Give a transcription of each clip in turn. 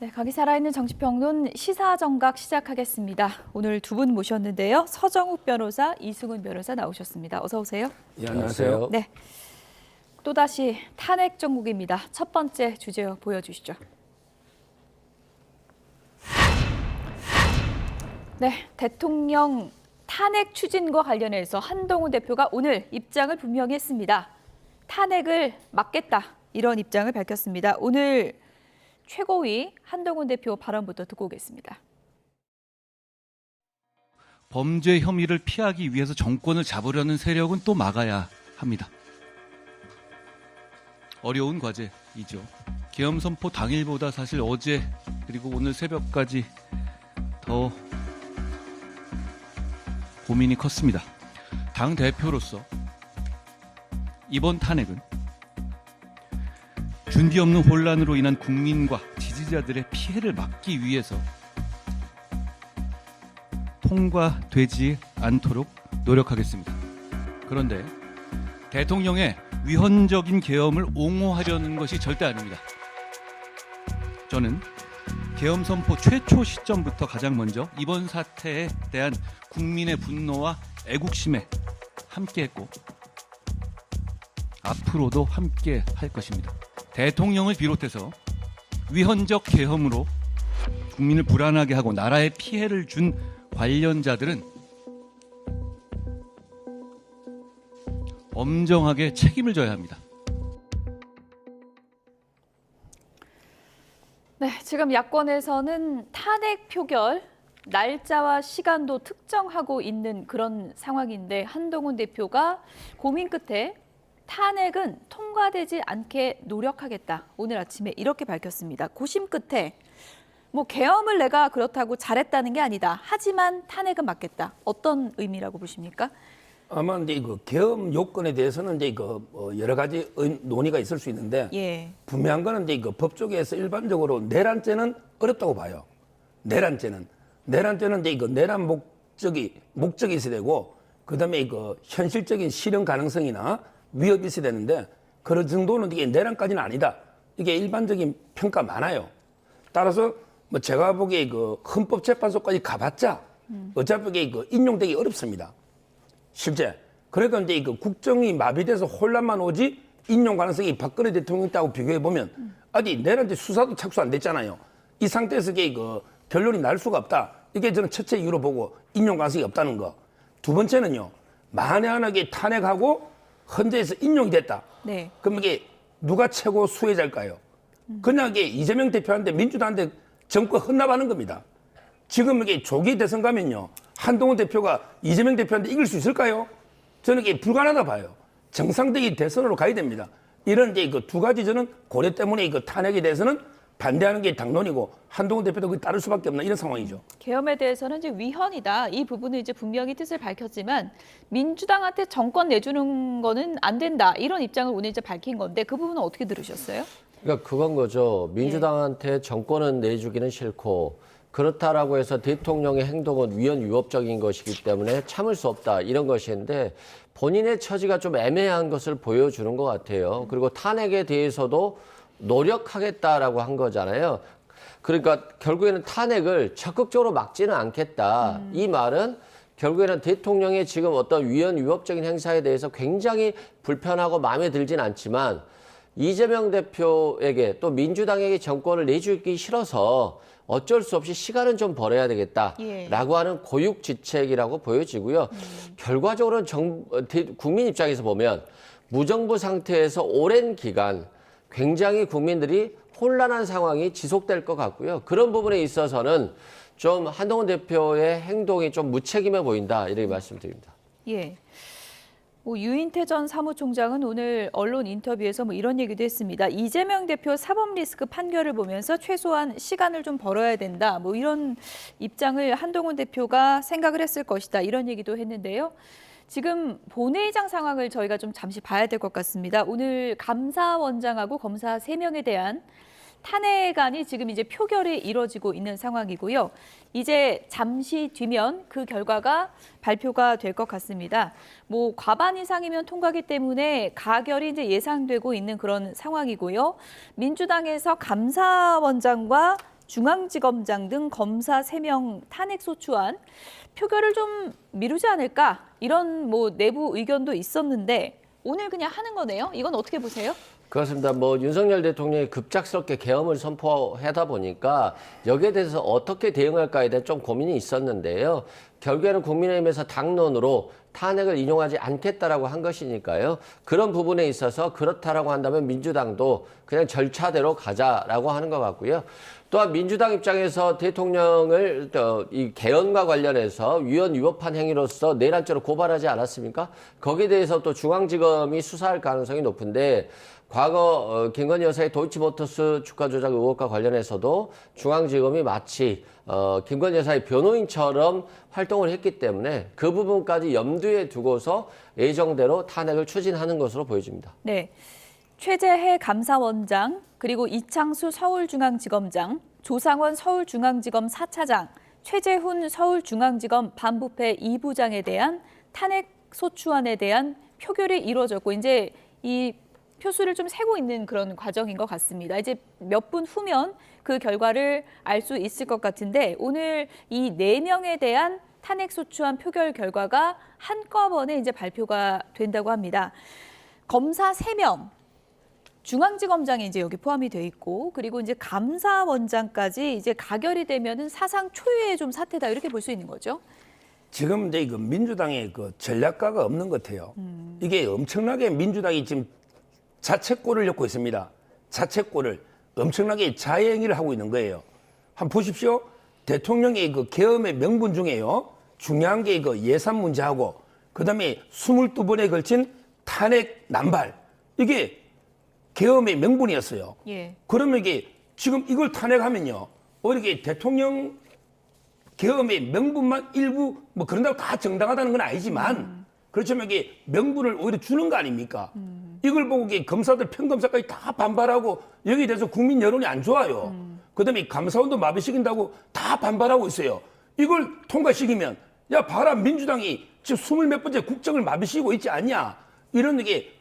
네, 각이 살아있는 정치평론 시사정각 시작하겠습니다. 오늘 두 분 모셨는데요. 서정욱 변호사, 이승훈 변호사 나오셨습니다. 어서 오세요. 예, 안녕하세요. 네, 또다시 탄핵 정국입니다. 첫 번째 주제 보여주시죠. 네, 대통령 탄핵 추진과 관련해서 한동훈 대표가 오늘 입장을 분명히 했습니다. 탄핵을 막겠다, 이런 입장을 밝혔습니다. 오늘 최고위 한동훈 대표 발언부터 듣고 오겠습니다. 범죄 혐의를 피하기 위해서 정권을 잡으려는 세력은 또 막아야 합니다. 어려운 과제이죠. 계엄 선포 당일보다 사실 어제 그리고 오늘 새벽까지 더 고민이 컸습니다. 당 대표로서 이번 탄핵은 준비 없는 혼란으로 인한 국민과 지지자들의 피해를 막기 위해서 통과되지 않도록 노력하겠습니다. 그런데 대통령의 위헌적인 계엄을 옹호하려는 것이 절대 아닙니다. 저는 계엄 선포 최초 시점부터 가장 먼저 이번 사태에 대한 국민의 분노와 애국심에 함께했고 앞으로도 함께 할 것입니다. 대통령을 비롯해서 위헌적 계엄으로 국민을 불안하게 하고 나라에 피해를 준 관련자들은 엄정하게 책임을 져야 합니다. 네, 지금 야권에서는 탄핵 표결 날짜와 시간도 특정하고 있는 그런 상황인데 한동훈 대표가 고민 끝에 탄핵은 통과되지 않게 노력하겠다. 오늘 아침에 이렇게 밝혔습니다. 고심 끝에 계엄을 내가 그렇다고 잘했다는 게 아니다. 하지만 탄핵은 막겠다. 어떤 의미라고 보십니까? 아마 이제 이거 계엄 요건에 대해서는 이제 여러 가지 논의가 있을 수 있는데 분명한 거는 이제 법조계에서 일반적으로 내란죄는 어렵다고 봐요. 내란죄는 이제 내란 목적이 있어야 되고 그다음에 현실적인 실현 가능성이나 위협이 있어야 되는데 그런 정도는 이게 내란까지는 아니다. 이게 일반적인 평가 많아요. 따라서 제가 보기에 헌법재판소까지 가봤자 어차피 이게 인용되기 어렵습니다. 실제. 그러니까 이제 국정이 마비돼서 혼란만 오지 인용 가능성이 박근혜 대통령 때하고 비교해 보면 아직 내란죄 수사도 착수 안 됐잖아요. 이 상태에서 이게 결론이 날 수가 없다. 이게 저는 첫째 이유로 보고 인용 가능성이 없다는 거. 두 번째는요. 만에 하나 탄핵하고 헌재에서 인용이 됐다. 네. 그럼 이게 누가 최고 수혜자일까요? 그냥 이게 이재명 대표한테 민주당한테 정권 헌납하는 겁니다. 지금 이게 조기 대선 가면요. 한동훈 대표가 이재명 대표한테 이길 수 있을까요? 저는 이게 불가능하다 봐요. 정상적인 대선으로 가야 됩니다. 이런 이제 두 가지 저는 고려 때문에 탄핵에 대해서는 반대하는 게 당론이고 한동훈 대표도 그에 따를 수밖에 없는 이런 상황이죠. 계엄에 대해서는 이제 위헌이다. 이 부분은 이제 분명히 뜻을 밝혔지만 민주당한테 정권 내주는 거는 안 된다. 이런 입장을 오늘 이제 밝힌 건데 그 부분은 어떻게 들으셨어요? 그러니까 그건 거죠. 민주당한테 정권은 내주기는 싫고 그렇다라고 해서 대통령의 행동은 위헌 위법적인 것이기 때문에 참을 수 없다. 이런 것인데 본인의 처지가 좀 애매한 것을 보여주는 것 같아요. 그리고 탄핵에 대해서도 노력하겠다라고 한 거잖아요. 그러니까 결국에는 탄핵을 적극적으로 막지는 않겠다. 이 말은 결국에는 대통령의 지금 어떤 위헌 위법적인 행사에 대해서 굉장히 불편하고 마음에 들진 않지만 이재명 대표에게 또 민주당에게 정권을 내주기 싫어서 어쩔 수 없이 시간은 좀 벌어야 되겠다라고 하는 고육지책이라고 보여지고요. 결과적으로는 국민 입장에서 보면 무정부 상태에서 오랜 기간 굉장히 국민들이 혼란한 상황이 지속될 것 같고요. 그런 부분에 있어서는 좀 한동훈 대표의 행동이 좀 무책임해 보인다 이렇게 말씀드립니다. 예. 유인태 전 사무총장은 오늘 언론 인터뷰에서 이런 얘기도 했습니다. 이재명 대표 사법 리스크 판결을 보면서 최소한 시간을 좀 벌어야 된다. 이런 입장을 한동훈 대표가 생각을 했을 것이다. 이런 얘기도 했는데요. 지금 본회의장 상황을 저희가 좀 잠시 봐야 될 것 같습니다. 오늘 감사원장하고 검사 3명에 대한 탄핵안이 지금 이제 표결이 이뤄지고 있는 상황이고요. 이제 잠시 뒤면 그 결과가 발표가 될 것 같습니다. 과반 이상이면 통과기 때문에 가결이 이제 예상되고 있는 그런 상황이고요. 민주당에서 감사원장과 중앙지검장 등 검사 3명 탄핵 소추안 표결을 좀 미루지 않을까 이런 뭐 내부 의견도 있었는데 오늘 그냥 하는 거네요. 이건 어떻게 보세요? 그렇습니다. 뭐 윤석열 대통령이 급작스럽게 계엄을 선포하다 보니까 여기에 대해서 어떻게 대응할까에 대한 좀 고민이 있었는데요. 결국에는 국민의힘에서 당론으로 탄핵을 인용하지 않겠다라고 한 것이니까요. 그런 부분에 있어서 그렇다라고 한다면 민주당도 그냥 절차대로 가자라고 하는 것 같고요. 또한 민주당 입장에서 대통령을 이 개헌과 관련해서 위헌 위법한 행위로서 내란죄로 고발하지 않았습니까? 거기에 대해서 또 중앙지검이 수사할 가능성이 높은데 과거 김건희 여사의 도이치모터스 주가 조작 의혹과 관련해서도 중앙지검이 마치 김건희 여사의 변호인처럼 활동을 했기 때문에 그 부분까지 염두에 두고서 예정대로 탄핵을 추진하는 것으로 보여집니다. 네, 최재해 감사원장 그리고 이창수 서울중앙지검장, 조상원 서울중앙지검 4차장, 최재훈 서울중앙지검 반부패 2부장에 대한 탄핵 소추안에 대한 표결이 이루어졌고 이제 이 표수를 좀 세고 있는 그런 과정인 것 같습니다. 이제 몇 분 후면 그 결과를 알 수 있을 것 같은데 오늘 이 4명에 대한 탄핵 소추안 표결 결과가 한꺼번에 이제 발표가 된다고 합니다. 검사 3명, 중앙지검장이 이제 여기 포함이 돼 있고 그리고 이제 감사원장까지 이제 가결이 되면은 사상 초유의 좀 사태다 이렇게 볼 수 있는 거죠. 지금 이제 그 민주당의 그 전략가가 없는 것 같아요. 이게 엄청나게 민주당이 지금 자책골을 엮고 있습니다. 자책골을 엄청나게 자해행위를 하고 있는 거예요. 한번 보십시오. 대통령의 그 계엄의 명분 중에요. 중요한 게 그 예산 문제하고 그다음에 22번에 걸친 탄핵 남발. 이게 계엄의 명분이었어요. 예. 그러면 이게 지금 이걸 탄핵하면요. 이렇게 대통령 계엄의 명분만 일부 뭐 그런다고 다 정당하다는 건 아니지만 그렇지만 이게 명분을 오히려 주는 거 아닙니까? 이걸 보고 이게 검사들 평검사까지 다 반발하고 여기에 대해서 국민 여론이 안 좋아요. 그다음에 감사원도 마비시킨다고 다 반발하고 있어요. 이걸 통과시키면 야 봐라 민주당이 지금 20몇 번째 국정을 마비시키고 있지 않냐. 이런 게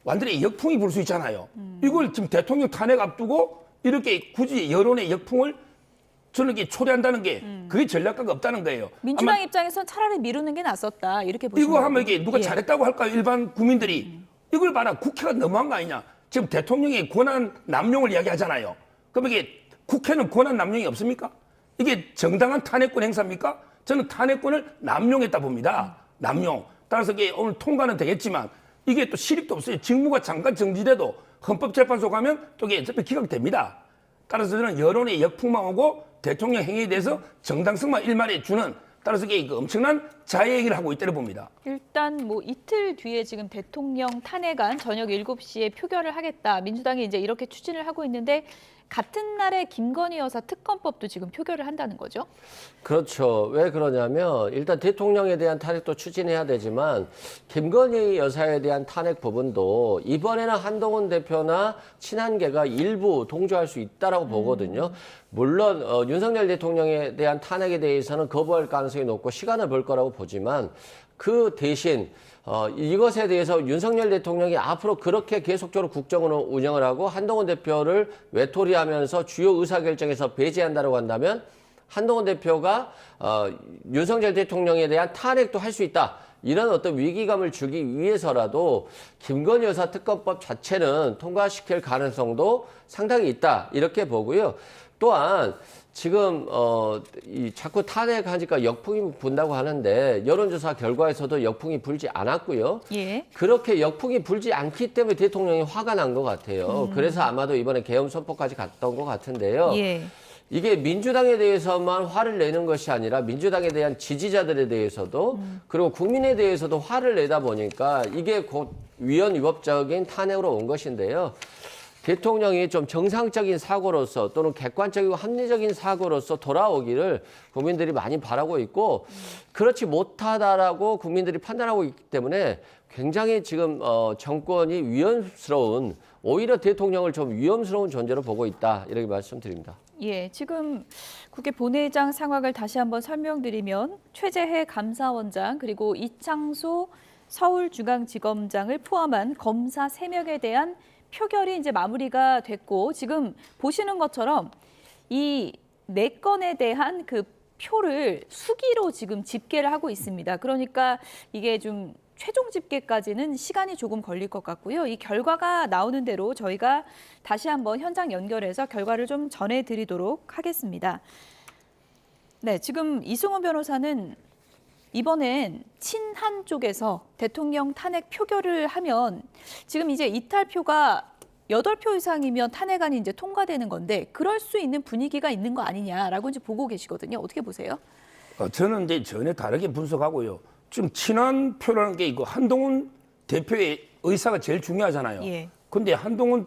완전히 역풍이 불 수 있잖아요. 이걸 지금 대통령 탄핵 앞두고 이렇게 굳이 여론의 역풍을 저는 이게 초래한다는 게 그게 전략가가 없다는 거예요. 민주당 입장에서는 차라리 미루는 게 낫었다 이렇게 보시면 이거 하면 이게 누가 예. 잘했다고 할까요? 일반 국민들이. 이걸 봐라. 국회가 너무한 거 아니냐. 지금 대통령이 권한 남용을 이야기하잖아요. 그럼 이게 국회는 권한 남용이 없습니까? 이게 정당한 탄핵권 행사입니까? 저는 탄핵권을 남용했다 봅니다. 남용. 따라서 이게 오늘 통과는 되겠지만 이게 또 실익도 없어요. 직무가 잠깐 정지돼도 헌법재판소 가면 또 이게 어차피 기각됩니다. 따라서 저는 여론의 역풍만 오고 대통령 행위에 대해서 정당성만 일말에 주는 따라서 이게 엄청난 자해 행위를 하고 있다고 봅니다. 일단 뭐 이틀 뒤에 지금 대통령 탄핵안 저녁 7시에 표결을 하겠다. 민주당이 이제 이렇게 추진을 하고 있는데 같은 날에 김건희 여사 특검법도 지금 표결을 한다는 거죠? 그렇죠. 왜 그러냐면 일단 대통령에 대한 탄핵도 추진해야 되지만 김건희 여사에 대한 탄핵 부분도 이번에는 한동훈 대표나 친한계가 일부 동조할 수 있다라고 보거든요. 물론 윤석열 대통령에 대한 탄핵에 대해서는 거부할 가능성이 높고 시간을 벌 거라고 보지만 그 대신 이것에 대해서 윤석열 대통령이 앞으로 그렇게 계속적으로 국정을 운영을 하고 한동훈 대표를 외톨이하면서 주요 의사결정에서 배제한다고 한다면 한동훈 대표가 윤석열 대통령에 대한 탄핵도 할 수 있다. 이런 어떤 위기감을 주기 위해서라도 김건희 여사 특검법 자체는 통과시킬 가능성도 상당히 있다. 이렇게 보고요. 또한 지금 자꾸 탄핵하니까 역풍이 분다고 하는데 여론조사 결과에서도 역풍이 불지 않았고요. 예. 그렇게 역풍이 불지 않기 때문에 대통령이 화가 난 것 같아요. 그래서 아마도 이번에 계엄 선포까지 갔던 것 같은데요. 예. 이게 민주당에 대해서만 화를 내는 것이 아니라 민주당에 대한 지지자들에 대해서도 그리고 국민에 대해서도 화를 내다 보니까 이게 곧 위헌 위법적인 탄핵으로 온 것인데요. 대통령이 좀 정상적인 사고로서 또는 객관적이고 합리적인 사고로서 돌아오기를 국민들이 많이 바라고 있고 그렇지 못하다라고 국민들이 판단하고 있기 때문에 굉장히 지금 정권이 위험스러운 오히려 대통령을 좀 위험스러운 존재로 보고 있다 이렇게 말씀드립니다. 예, 지금 국회 본회의장 상황을 다시 한번 설명드리면 최재해 감사원장 그리고 이창수 서울중앙지검장을 포함한 검사 3명에 대한 표결이 이제 마무리가 됐고 지금 보시는 것처럼 이 4건에 대한 그 표를 수기로 지금 집계를 하고 있습니다. 그러니까 이게 좀 최종 집계까지는 시간이 조금 걸릴 것 같고요. 이 결과가 나오는 대로 저희가 다시 한번 현장 연결해서 결과를 좀 전해드리도록 하겠습니다. 네, 지금 이승훈 변호사는 이번엔 친한 쪽에서 대통령 탄핵 표결을 하면 지금 이제 이탈표가 8표 이상이면 탄핵안이 이제 통과되는 건데 그럴 수 있는 분위기가 있는 거 아니냐라고 이제 보고 계시거든요. 어떻게 보세요? 저는 이제 전혀 다르게 분석하고요. 지금 친한 표라는 게 이거 한동훈 대표의 의사가 제일 중요하잖아요. 예. 근데 한동훈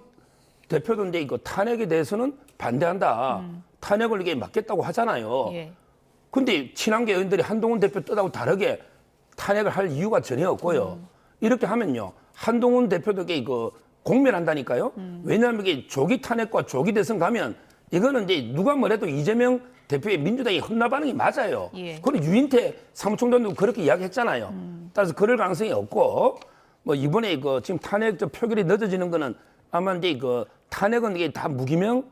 대표도 이제 이거 탄핵에 대해서는 반대한다. 탄핵을 이게 막겠다고 하잖아요. 예. 근데 친한계 의원들이 한동훈 대표 뜻하고 다르게 탄핵을 할 이유가 전혀 없고요. 이렇게 하면요. 한동훈 대표도 이거 공멸한다니까요. 왜냐하면 이게 조기 탄핵과 조기 대선 가면 이거는 이제 누가 뭐래도 이재명 대표의 민주당이 헌납 반응이 맞아요. 예. 그리고 유인태 사무총장도 그렇게 이야기했잖아요. 따라서 그럴 가능성이 없고 뭐 이번에 이거 지금 탄핵 표결이 늦어지는 거는 아마 이제 이거 탄핵은 이게 다 무기명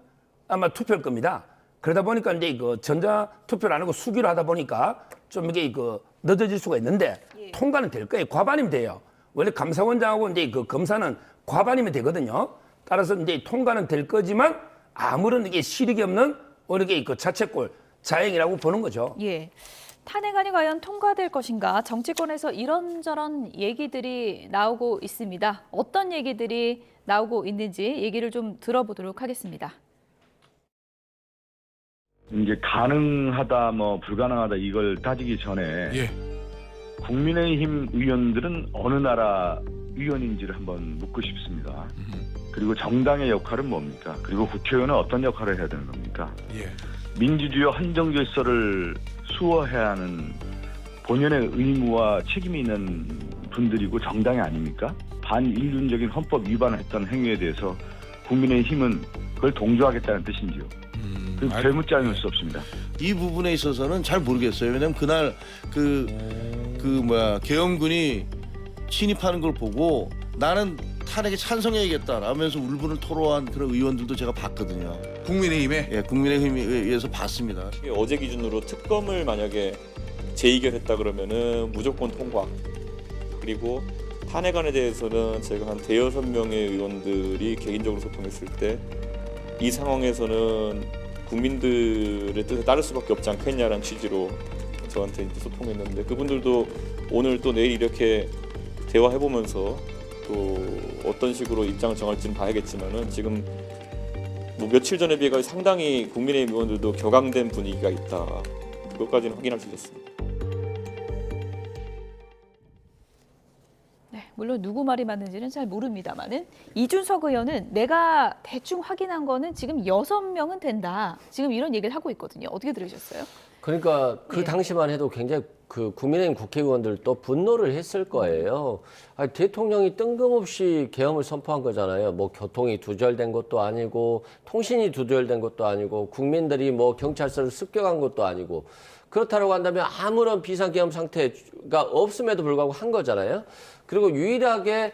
아마 투표일 겁니다. 그러다 보니까 이제 이거 전자 투표를 안 하고 수기로 하다 보니까 좀 이게 이거 늦어질 수가 있는데 통과는 될 거예요. 과반이면 돼요. 원래 감사원장하고 이제 그 검사는 과반이면 되거든요. 따라서 이제 통과는 될 거지만 아무런 이게 실익이 없는 어떻게 그 자책골 자행이라고 보는 거죠. 예. 탄핵안이 과연 통과될 것인가? 정치권에서 이런저런 얘기들이 나오고 있습니다. 어떤 얘기들이 나오고 있는지 얘기를 좀 들어보도록 하겠습니다. 이제 가능하다 뭐 불가능하다 이걸 따지기 전에 국민의힘 의원들은 어느 나라 의원인지를 한번 묻고 싶습니다. 그리고 정당의 역할은 뭡니까? 그리고 국회의원은 어떤 역할을 해야 되는 겁니까? 민주주의와 헌정 질서를 수호해야 하는 본연의 의무와 책임이 있는 분들이고 정당이 아닙니까? 반인륜적인 헌법 위반을 했던 행위에 대해서 국민의힘은 그걸 동조하겠다는 뜻인지요? 되묻지 않을 수 없습니다. 이 부분에 있어서는 잘 모르겠어요. 왜냐면 그날 계엄군이 침입하는 걸 보고 나는 탄핵에 찬성해야겠다 라면서 울분을 토로한 그런 의원들도 제가 봤거든요. 국민의힘에? 예, 국민의힘에 의해서 봤습니다. 어제 기준으로 특검을 만약에 재의결했다 그러면은 무조건 통과. 그리고 탄핵안에 대해서는 제가 한 대여섯 명의 의원들이 개인적으로 소통했을 때 이 상황에서는 국민들의 뜻에 따를 수밖에 없지 않겠냐라는 취지로 저한테 이제 소통했는데 그분들도 오늘 또 내일 이렇게 대화해보면서 또 어떤 식으로 입장을 정할지는 봐야겠지만은 지금 뭐 며칠 전에 비해 상당히 국민의힘 의원들도 격앙된 분위기가 있다. 그것까지는 확인할 수 있었습니다. 네, 물론 누구 말이 맞는지는 잘 모릅니다만은 이준석 의원은 내가 대충 확인한 거는 지금 6명은 된다. 지금 이런 얘기를 하고 있거든요. 어떻게 들으셨어요? 그러니까 그 예. 당시만 해도 굉장히 그 국민의힘 국회의원들도 분노를 했을 거예요. 아니, 대통령이 뜬금없이 계엄을 선포한 거잖아요. 뭐 교통이 두절된 것도 아니고 통신이 두절된 것도 아니고 국민들이 뭐 경찰서를 습격한 것도 아니고 그렇다고 한다면 아무런 비상계엄 상태가 없음에도 불구하고 한 거잖아요. 그리고 유일하게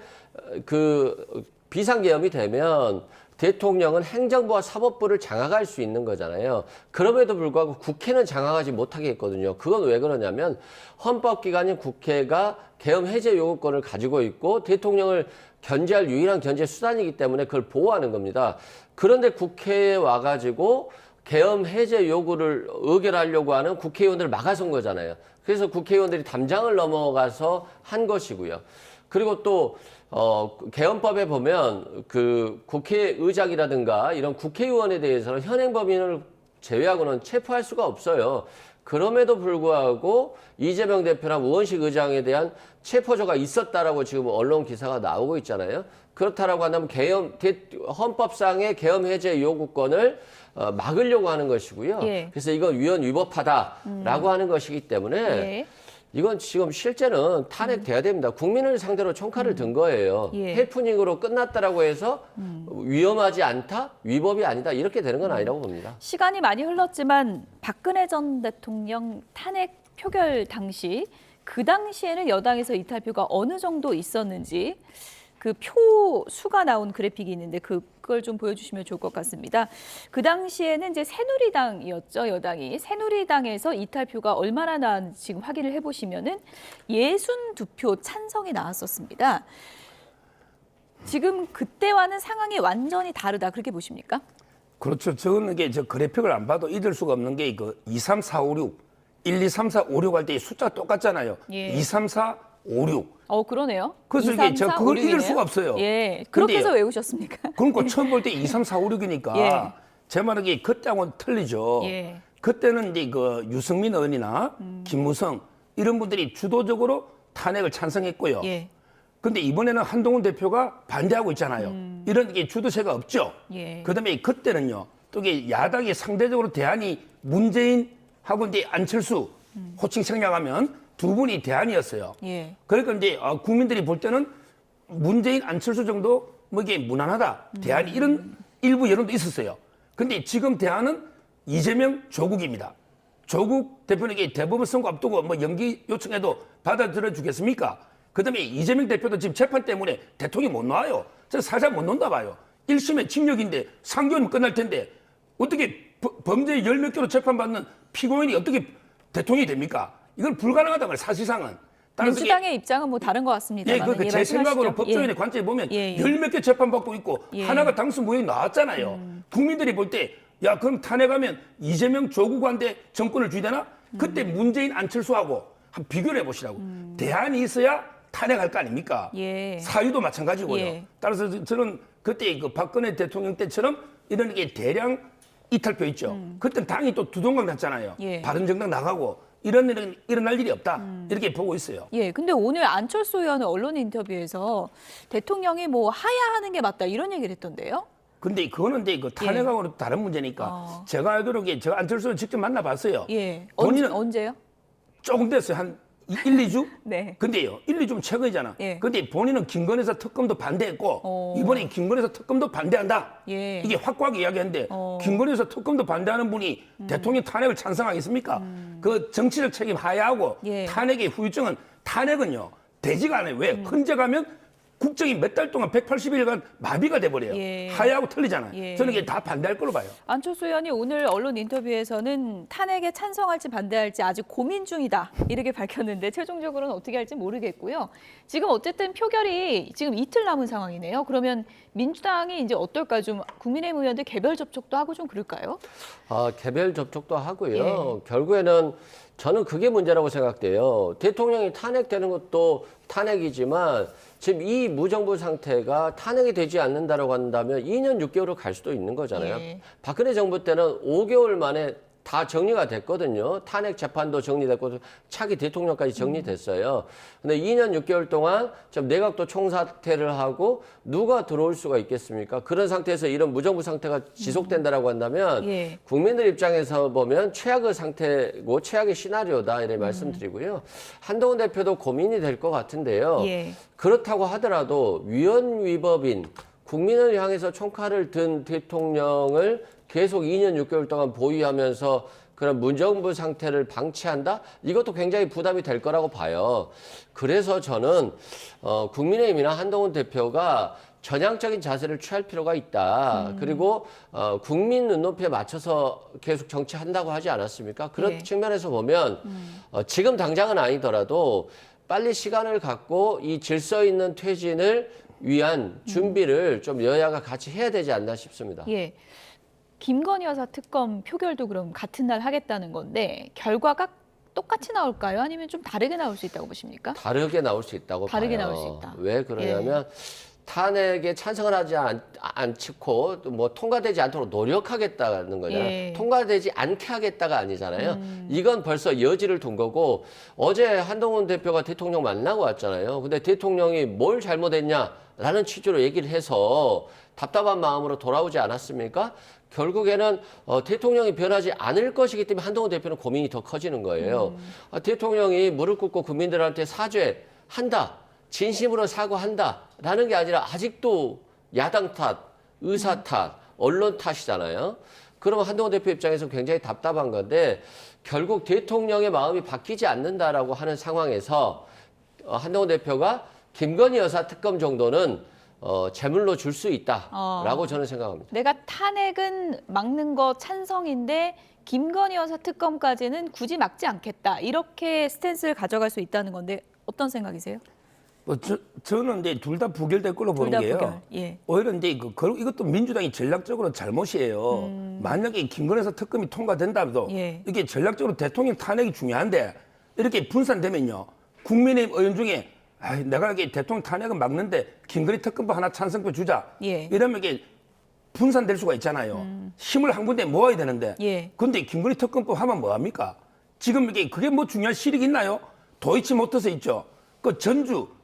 그 비상계엄이 되면 대통령은 행정부와 사법부를 장악할 수 있는 거잖아요. 그럼에도 불구하고 국회는 장악하지 못하게 했거든요. 그건 왜 그러냐면 헌법기관인 국회가 계엄 해제 요구권을 가지고 있고 대통령을 견제할 유일한 견제 수단이기 때문에 그걸 보호하는 겁니다. 그런데 국회에 와가지고 계엄 해제 요구를 의결하려고 하는 국회의원들을 막아선 거잖아요. 그래서 국회의원들이 담장을 넘어가서 한 것이고요. 그리고 또 계엄법에 보면 그 국회의장이라든가 이런 국회의원에 대해서는 현행법인을 제외하고는 체포할 수가 없어요. 그럼에도 불구하고 이재명 대표나 우원식 의장에 대한 체포조가 있었다라고 지금 언론 기사가 나오고 있잖아요. 그렇다라고 한다면 헌법상의 계엄 해제 요구권을 막으려고 하는 것이고요. 예. 그래서 이건 위헌 위법하다라고 하는 것이기 때문에 예. 이건 지금 실제는 탄핵돼야 됩니다. 국민을 상대로 총칼을 든 거예요. 예. 해프닝으로 끝났다라고 해서 위험하지 않다? 위법이 아니다. 이렇게 되는 건 아니라고 봅니다. 시간이 많이 흘렀지만 박근혜 전 대통령 탄핵 표결 당시 그 당시에는 여당에서 이탈표가 어느 정도 있었는지 그 표 수가 나온 그래픽이 있는데 그걸 좀 보여주시면 좋을 것 같습니다. 그 당시에는 이제 새누리당이었죠, 여당이. 새누리당에서 이탈표가 얼마나 나왔는지 지금 확인을 해보시면은 62표 찬성이 나왔었습니다. 지금 그때와는 상황이 완전히 다르다, 그렇게 보십니까? 그렇죠. 저는 이게 저 그래픽을 안 봐도 잊을 수가 없는 게 그 2, 3, 4, 5, 6, 1, 2, 3, 4, 5, 6 할 때 숫자 똑같잖아요. 예. 2, 3, 4, 5, 6. 그러네요. 그래서 2, 3, 이게 저 4, 그걸 5, 잊을 6이네요. 수가 없어요. 예, 그렇게 해서 근데요. 외우셨습니까? 그러니까 처음 볼 때 2, 3, 4, 5, 6이니까 예. 제 말은 이게 그때하고는 틀리죠. 예. 그때는 이제 그 유승민 의원이나 김무성 이런 분들이 주도적으로 탄핵을 찬성했고요. 예. 근데 이번에는 한동훈 대표가 반대하고 있잖아요. 이런 게 주도세가 없죠. 예. 그다음에 그때는요. 또 이게 야당이 상대적으로 대안이 문재인하고 이제 안철수 호칭 생략하면 두 분이 대안이었어요. 예. 그러니까 이제 국민들이 볼 때는 문재인, 안철수 정도 뭐 이게 무난하다. 대안이 이런 일부 여론도 있었어요. 근데 지금 대안은 이재명, 조국입니다. 조국 대표에게 대법원 선거 앞두고 뭐 연기 요청해도 받아들여 주겠습니까? 그다음에 이재명 대표도 지금 재판 때문에 대통령이 못 나와요. 저 살살 못 논다 봐요. 1심에 징역인데 3개월이면 끝날 텐데 어떻게 범죄 10몇 개로 재판받는 피고인이 어떻게 대통령이 됩니까? 이건 불가능하다는 거예요, 사실상은. 따라서 민주당의 입장은 뭐 다른 것 같습니다. 예, 제 생각으로 법조인의 관점에 보면 열 몇 개 재판받고 있고 하나가 당수 무효에 나왔잖아요. 국민들이 볼 때 야, 그럼 탄핵하면 이재명, 조국한테 정권을 주되나? 그때 문재인, 안철수하고 한번 비교를 해보시라고. 대안이 있어야 탄핵할 거 아닙니까? 예. 사유도 마찬가지고요. 예. 따라서 저는 그때 그 박근혜 대통령 때처럼 이런 게 대량 이탈표 있죠. 그때 당이 또 두동강 났잖아요. 예. 바른정당 나가고 이런 일은 일어날 일이 없다. 이렇게 보고 있어요. 예, 근데 오늘 안철수 의원은 언론 인터뷰에서 대통령이 뭐 하야하는 게 맞다 이런 얘기를 했던데요. 근데 그거는 이제 그 탄핵하고는 다른 문제니까 제가 알기로 제가 안철수를 직접 만나봤어요. 예. 본인은 언제요? 조금 됐어요. 한 1, 2주? 네. 근데요, 1, 2주 최근이잖아. 예. 근데 본인은 김건희사 특검도 반대했고 이번에 김건희사 특검도 반대한다. 예. 이게 확고하게 이야기했는데 김건희사 특검도 반대하는 분이 대통령 탄핵을 찬성하겠습니까? 그 정치적 책임 하야하고 예. 탄핵의 후유증은 탄핵은요 되지가 않아요. 왜? 헌재가면 국정이 몇 달 동안 180일간 마비가 돼버려요. 예. 하야하고 틀리잖아요. 예. 저는 이게 다 반대할 걸로 봐요. 안철수 의원이 오늘 언론 인터뷰에서는 탄핵에 찬성할지 반대할지 아직 고민 중이다 이렇게 밝혔는데 최종적으로는 어떻게 할지 모르겠고요. 지금 어쨌든 표결이 지금 이틀 남은 상황이네요. 그러면 민주당이 이제 어떨까, 좀 국민의힘 의원들 개별 접촉도 하고 좀 그럴까요? 개별 접촉도 하고요. 결국에는 저는 그게 문제라고 생각돼요. 대통령이 탄핵되는 것도 탄핵이지만 지금 이 무정부 상태가 탄핵이 되지 않는다라고 한다면 2년 6개월을 갈 수도 있는 거잖아요. 예. 박근혜 정부 때는 5개월 만에 다 정리가 됐거든요. 탄핵 재판도 정리됐고 차기 대통령까지 정리됐어요. 근데 2년 6개월 동안 좀 내각도 총사퇴를 하고 누가 들어올 수가 있겠습니까? 그런 상태에서 이런 무정부 상태가 지속된다라고 한다면 예. 국민들 입장에서 보면 최악의 상태고 최악의 시나리오다 이렇게 말씀드리고요. 한동훈 대표도 고민이 될 것 같은데요. 예. 그렇다고 하더라도 위헌 위법인 국민을 향해서 총칼을 든 대통령을 계속 2년 6개월 동안 보유하면서 그런 무정부 상태를 방치한다? 이것도 굉장히 부담이 될 거라고 봐요. 그래서 저는 국민의힘이나 한동훈 대표가 전향적인 자세를 취할 필요가 있다. 그리고 국민 눈높이에 맞춰서 계속 정치한다고 하지 않았습니까? 그런 네. 측면에서 보면 지금 당장은 아니더라도 빨리 시간을 갖고 이 질서 있는 퇴진을 위한 준비를 좀 여야가 같이 해야 되지 않나 싶습니다. 예. 김건희 여사 특검 표결도 그럼 같은 날 하겠다는 건데 결과가 똑같이 나올까요? 아니면 좀 다르게 나올 수 있다고 보십니까? 다르게 나올 수 있다고 다르게 봐요. 나올 수 있다. 왜 그러냐면 탄핵에 찬성을 하지 않고 뭐 통과되지 않도록 노력하겠다는 거잖아요. 예. 통과되지 않게 하겠다가 아니잖아요. 이건 벌써 여지를 둔 거고 어제 한동훈 대표가 대통령 만나고 왔잖아요. 근데 대통령이 뭘 잘못했냐라는 취지로 얘기를 해서 답답한 마음으로 돌아오지 않았습니까? 결국에는 대통령이 변하지 않을 것이기 때문에 한동훈 대표는 고민이 더 커지는 거예요. 대통령이 무릎 꿇고 국민들한테 사죄한다. 진심으로 사과한다라는 게 아니라 아직도 야당 탓, 의사 탓, 언론 탓이잖아요. 그러면 한동훈 대표 입장에서 굉장히 답답한 건데 결국 대통령의 마음이 바뀌지 않는다라고 하는 상황에서 한동훈 대표가 김건희 여사 특검 정도는 제물로 줄 수 있다라고 저는 생각합니다. 내가 탄핵은 막는 거 찬성인데 김건희 여사 특검까지는 굳이 막지 않겠다. 이렇게 스탠스를 가져갈 수 있다는 건데 어떤 생각이세요? 저는 이제 둘 다 부결될 걸로 보는 게요. 부결. 예. 오히려 이제 이것도 민주당이 전략적으로 잘못이에요. 만약에 김건희 여사 특검이 통과된다도 예. 이게 전략적으로 대통령 탄핵이 중요한데 이렇게 분산되면요. 국민의힘 의원 중에 내가 이게 대통령 탄핵은 막는데 김건희 특검법 하나 찬성표 주자. 예. 이러면 이게 분산될 수가 있잖아요. 힘을 한 군데 모아야 되는데. 예. 근데 김건희 특검법 하면 뭐합니까? 지금 이게 그게 뭐 중요한 실익이 있나요? 도이치모터스 있죠. 그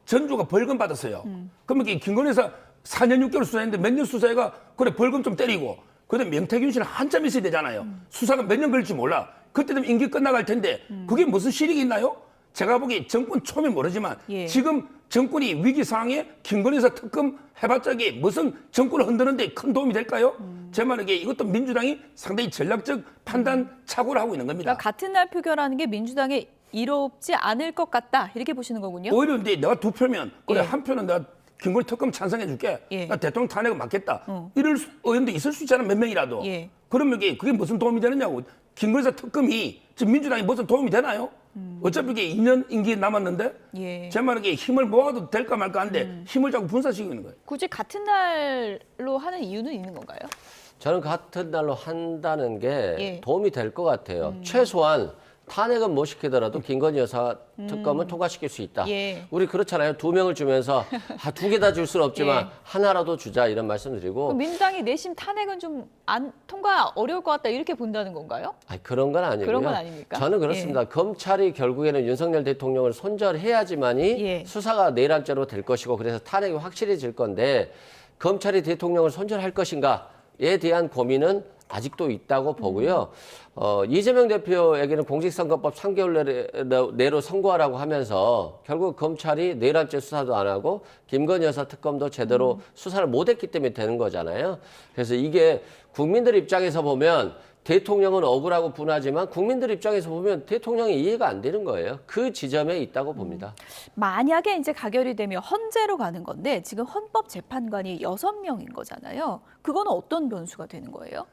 전주가 벌금 받았어요. 그러면 이게 김건희 여사 4년 6개월 수사했는데 몇 년 수사해가 그래 벌금 좀 때리고 그다음에 명태균 씨는 한참 있어야 되잖아요. 수사가 몇 년 걸릴지 몰라. 그때 되면 임기 끝나갈 텐데 그게 무슨 실익이 있나요? 제가 보기에 정권 초면 모르지만 예. 지금 정권이 위기 상황에 김건희 여사 특검 해봤자 이게 무슨 정권을 흔드는데 큰 도움이 될까요? 제 말은 이것도 민주당이 상당히 전략적 판단 착오를 하고 있는 겁니다. 그러니까 같은 날 표결하는 게 민주당에 이롭지 않을 것 같다. 이렇게 보시는 거군요. 오히려 근데 내가 두 표면 그래 예. 한 표는 내가 김건희 특검 찬성해 줄게. 예. 나 대통령 탄핵을 막겠다. 이럴 의원도 있을 수 있잖아 몇 명이라도. 예. 그러면 그게 무슨 도움이 되느냐고. 김건희 여사 특검이 지금 민주당이 무슨 도움이 되나요? 어차피 이게 2년 임기 남았는데 예. 제 말은 이게 힘을 모아도 될까 말까 한데 힘을 자꾸 분산시키고 있는 거예요. 굳이 같은 날로 하는 이유는 있는 건가요? 저는 같은 날로 한다는 게 예. 도움이 될 것 같아요. 최소한 탄핵은 못 시키더라도 김건희 여사 특검은 통과시킬 수 있다. 예. 우리 그렇잖아요. 2명을 주면서 2개 다 줄 수는 없지만 예. 하나라도 주자 이런 말씀드리고. 그럼 민주당이 내심 탄핵은 좀 통과 어려울 것 같다 이렇게 본다는 건가요? 아니, 그런 건 아니고요. 그런 건 아닙니까? 저는 그렇습니다. 검찰이 결국에는 윤석열 대통령을 손절해야지만이 예. 수사가 내란죄로 될 것이고 그래서 탄핵이 확실해질 건데 검찰이 대통령을 손절할 것인가에 대한 고민은 아직도 있다고 보고요. 이재명 대표에게는 공직선거법 3개월 내로 선고하라고 하면서 결국 검찰이 내란죄 수사도 안 하고 김건희 여사 특검도 제대로 수사를 못했기 때문에 되는 거잖아요. 그래서 이게 국민들 입장에서 보면 대통령은 억울하고 분하지만 국민들 입장에서 보면 대통령이 이해가 안 되는 거예요. 그 지점에 있다고 봅니다. 만약에 이제 가결이 되면 헌재로 가는 건데 지금 헌법재판관이 6명인 거잖아요. 그거는 어떤 변수가 되는 거예요?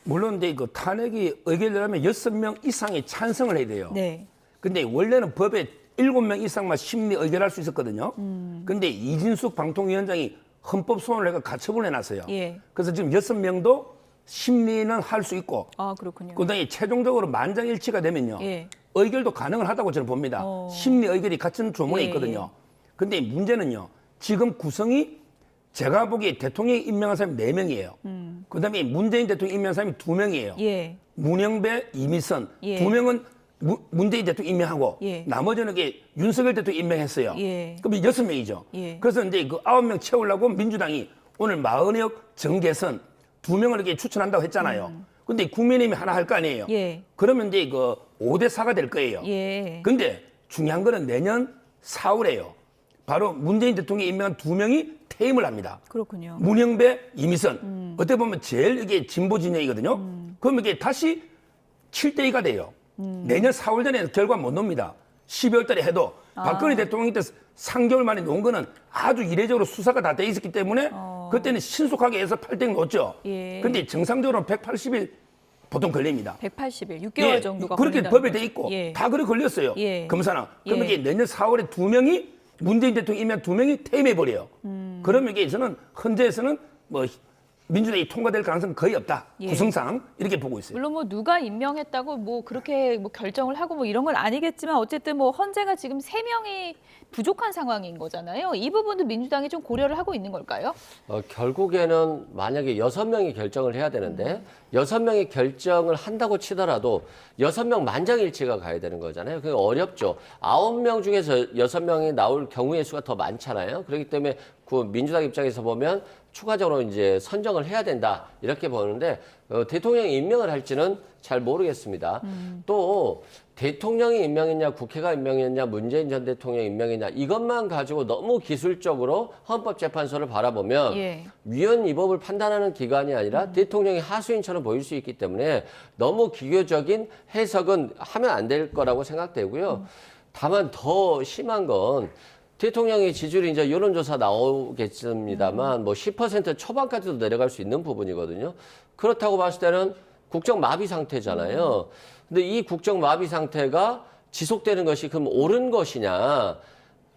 물론 이제 그 탄핵이 의결되려면 6명 이상의 찬성을 해야 돼요. 네. 근데 원래는 법에 7명 이상만 심리 의결할 수 있었거든요. 근데 이진숙 방통위원장이 헌법 소원을 해가 가처분해 놨어요. 예. 그래서 지금 6명도 심리는 할 수 있고 아, 그렇군요. 그다음에 최종적으로 만장일치가 되면요. 예. 의결도 가능을 하다고 저는 봅니다. 심리 의결이 같은 조문에 예, 있거든요. 근데 문제는요. 지금 구성이 제가 보기에 대통령이 임명한 사람이 4명이에요. 그다음에 문재인 대통령이 임명한 사람이 2명이에요. 예. 문영배, 이미선 예. 2명은 문재인 대통령 임명하고 예. 나머지는 이게 윤석열 대통령 임명했어요. 예. 그럼 6명이죠. 예. 그래서 이제 그 9명 채우려고 민주당이 오늘 마은혁, 정계선 2명을 이렇게 추천한다고 했잖아요. 근데 국민의힘이 하나 할 거 아니에요. 예. 그러면 이제 그 5대 4가 될 거예요. 예. 근데 중요한 거는 내년 4월에요. 바로 문재인 대통령이 임명한 2명이 퇴임을 합니다. 그렇군요. 문영배, 이미선. 어떻게 보면 제일 이게 진보 진영이거든요. 그러면 이게 다시 7대2가 돼요. 내년 4월 전에 결과 못 놉니다. 12월 달에 해도 박근혜 대통령이 때 3개월 만에 놓은 거는 아주 이례적으로 수사가 다 돼 있었기 때문에 그때는 신속하게 해서 8대 놓았죠. 예. 근데 정상적으로 180일 보통 걸립니다. 180일, 6개월 정도가 그렇게 걸린다는 법에 거죠. 돼 있고 예. 다 그렇게 걸렸어요. 예. 검사나. 그러면 예. 이게 내년 4월에 2명이 문재인 대통령 임명 2명이 퇴임해 버려요. 그러면 이게 저는 헌재에서는 뭐 민주당이 통과될 가능성은 거의 없다. 예. 구성상 이렇게 보고 있어요. 물론 뭐 누가 임명했다고 뭐 그렇게 뭐 결정을 하고 뭐 이런 건 아니겠지만 어쨌든 뭐 헌재가 지금 3명이 부족한 상황인 거잖아요. 이 부분도 민주당이 좀 고려를 하고 있는 걸까요? 결국에는 만약에 6명이 결정을 해야 되는데 6명이 결정을 한다고 치더라도 6명 만장일치가 가야 되는 거잖아요. 그게 어렵죠. 9명 중에서 6명이 나올 경우의 수가 더 많잖아요. 그렇기 때문에 그 민주당 입장에서 보면 추가적으로 이제 선정을 해야 된다 이렇게 보는데 대통령이 임명을 할지는 잘 모르겠습니다. 또 대통령이 임명했냐 국회가 임명했냐 문재인 전 대통령이 임명했냐 이것만 가지고 너무 기술적으로 헌법재판소를 바라보면 예. 위헌 위법을 판단하는 기관이 아니라 대통령이 하수인처럼 보일 수 있기 때문에 너무 기교적인 해석은 하면 안 될 거라고 생각되고요. 다만 더 심한 건 대통령의 지지율이 이제 여론조사 나오겠습니다만 뭐 10% 초반까지도 내려갈 수 있는 부분이거든요. 그렇다고 봤을 때는 국정 마비 상태잖아요. 근데 이 국정 마비 상태가 지속되는 것이 그럼 옳은 것이냐?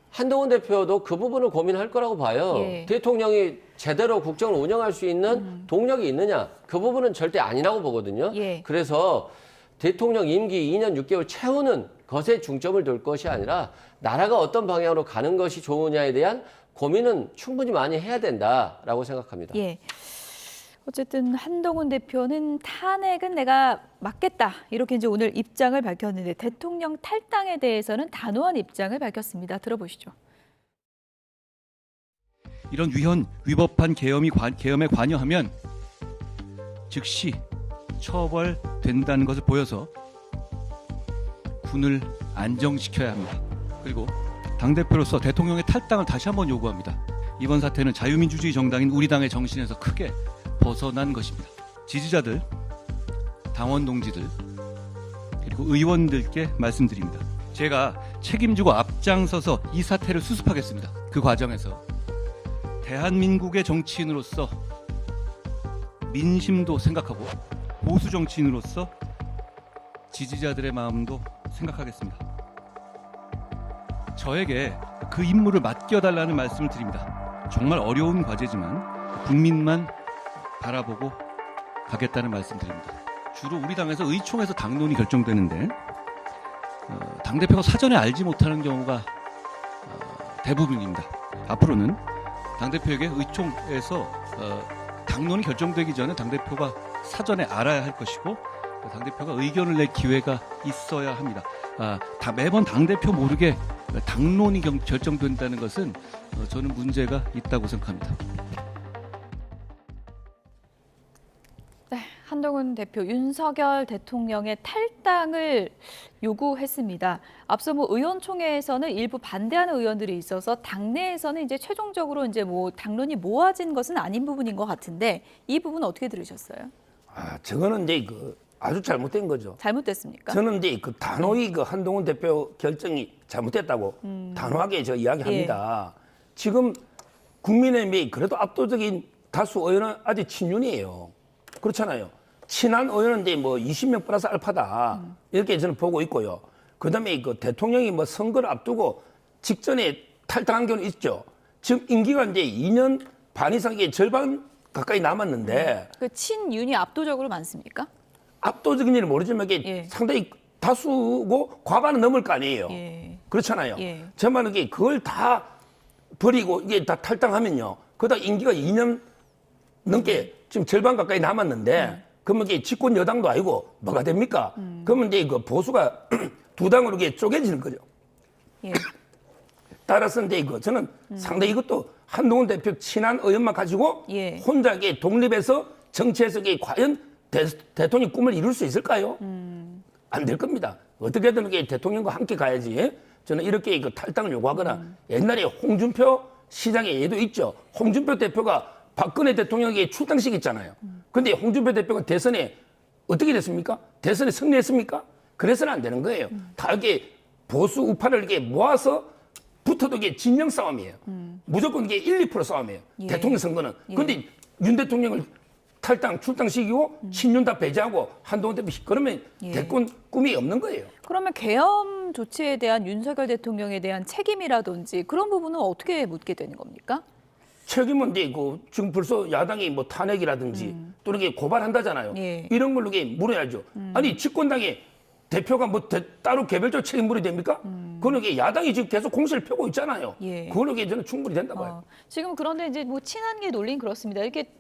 한동훈 대표도 그 부분을 고민할 거라고 봐요. 예. 대통령이 제대로 국정을 운영할 수 있는 동력이 있느냐? 그 부분은 절대 아니라고 보거든요. 예. 그래서 대통령 임기 2년 6개월 채우는 것에 중점을 둘 것이 아니라 나라가 어떤 방향으로 가는 것이 좋으냐에 대한 고민은 충분히 많이 해야 된다라고 생각합니다. 예. 어쨌든 한동훈 대표는 탄핵은 내가 막겠다 이렇게 이제 오늘 입장을 밝혔는데 대통령 탈당에 대해서는 단호한 입장을 밝혔습니다. 들어보시죠. 이런 위법한 계엄에 관여하면 즉시 처벌된다는 것을 보여서 군을 안정시켜야 합니다. 그리고 당대표로서 대통령의 탈당을 다시 한번 요구합니다. 이번 사태는 자유민주주의 정당인 우리 당의 정신에서 크게 벗어난 것입니다. 지지자들, 당원 동지들, 그리고 의원들께 말씀드립니다. 제가 책임지고 앞장서서 이 사태를 수습하겠습니다. 그 과정에서 대한민국의 정치인으로서 민심도 생각하고 보수 정치인으로서 지지자들의 마음도 생각하겠습니다. 저에게 그 임무를 맡겨달라는 말씀을 드립니다. 정말 어려운 과제지만 국민만 바라보고 가겠다는 말씀 드립니다. 주로 우리 당에서 의총에서 당론이 결정되는데 당대표가 사전에 알지 못하는 경우가 대부분입니다. 앞으로는 당대표에게 의총에서 당론이 결정되기 전에 당대표가 사전에 알아야 할 것이고 당대표가 의견을 낼 기회가 있어야 합니다. 매번 당대표 모르게 당론이 결정된다는 것은 저는 문제가 있다고 생각합니다. 네, 한동훈 대표, 윤석열 대통령의 탈당을 요구했습니다. 앞서 뭐 의원총회에서는 일부 반대하는 의원들이 있어서 당내에서는 이제 최종적으로 이제 뭐 당론이 모아진 것은 아닌 부분인 것 같은데 이 부분 어떻게 들으셨어요? 저거는 이제 아주 잘못된 거죠. 잘못됐습니까? 저는 이제 단호히 한동훈 대표 결정이 잘못됐다고 단호하게 저 이야기합니다. 지금 국민의힘이 그래도 압도적인 다수 의원은 아직 친윤이에요. 그렇잖아요. 친한 의원은 이제 뭐 20명 플러스 알파다 이렇게 저는 보고 있고요. 그다음에 대통령이 뭐 선거를 앞두고 직전에 탈당한 경우는 있죠. 지금 임기가 이제 2년 반 이상의 절반 가까이 남았는데 그 친윤이 압도적으로 많습니까? 압도적인지는 모르지만 이게 상당히 다수고 과반은 넘을 거 아니에요. 그렇잖아요. 저만 그걸 다 버리고 이게 다 탈당하면요. 그러다 임기가 2년 넘게 지금 절반 가까이 남았는데 그러면 이게 집권 여당도 아니고 뭐가 됩니까? 그러면 이제 보수가 두 당으로 이게 쪼개지는 거죠. 따라서 이제 저는 상당히 이것도 한동훈 대표 친한 의원만 가지고 혼자 이게 독립해서 정치에서 이게 과연 대통령 꿈을 이룰 수 있을까요? 안 될 겁니다. 어떻게든 이게 대통령과 함께 가야지. 저는 이렇게 탈당을 요구하거나 옛날에 홍준표 시장의 예도 있죠. 홍준표 대표가 박근혜 대통령에게 출당시켰잖아요. 근데 홍준표 대표가 대선에 어떻게 됐습니까? 대선에 승리했습니까? 그래서는 안 되는 거예요. 다 이렇게 보수 우파를 이렇게 모아서 붙어도 이게 진영 싸움이에요. 무조건 이게 1, 2% 싸움이에요. 대통령 선거는. 근데 윤 대통령을 출당시키고 친윤 다 배제하고 한동훈 대표 그러면 대권 꿈이 없는 거예요. 그러면 계엄 조치에 대한 윤석열 대통령에 대한 책임이라든지 그런 부분은 어떻게 묻게 되는 겁니까? 책임은 이제 지금 벌써 야당이 뭐 탄핵이라든지 또 이렇게 고발한다잖아요. 이런 걸로 이게 물어야죠. 아니 집권당의 대표가 뭐 따로 개별적 책임 물어야 됩니까? 그건 이게 야당이 지금 계속 공세를 펴고 있잖아요. 그걸로 저는 충분히 된다고 봐요. 지금 그런데 이제 뭐 친한 게 논리는 그렇습니다. 이렇게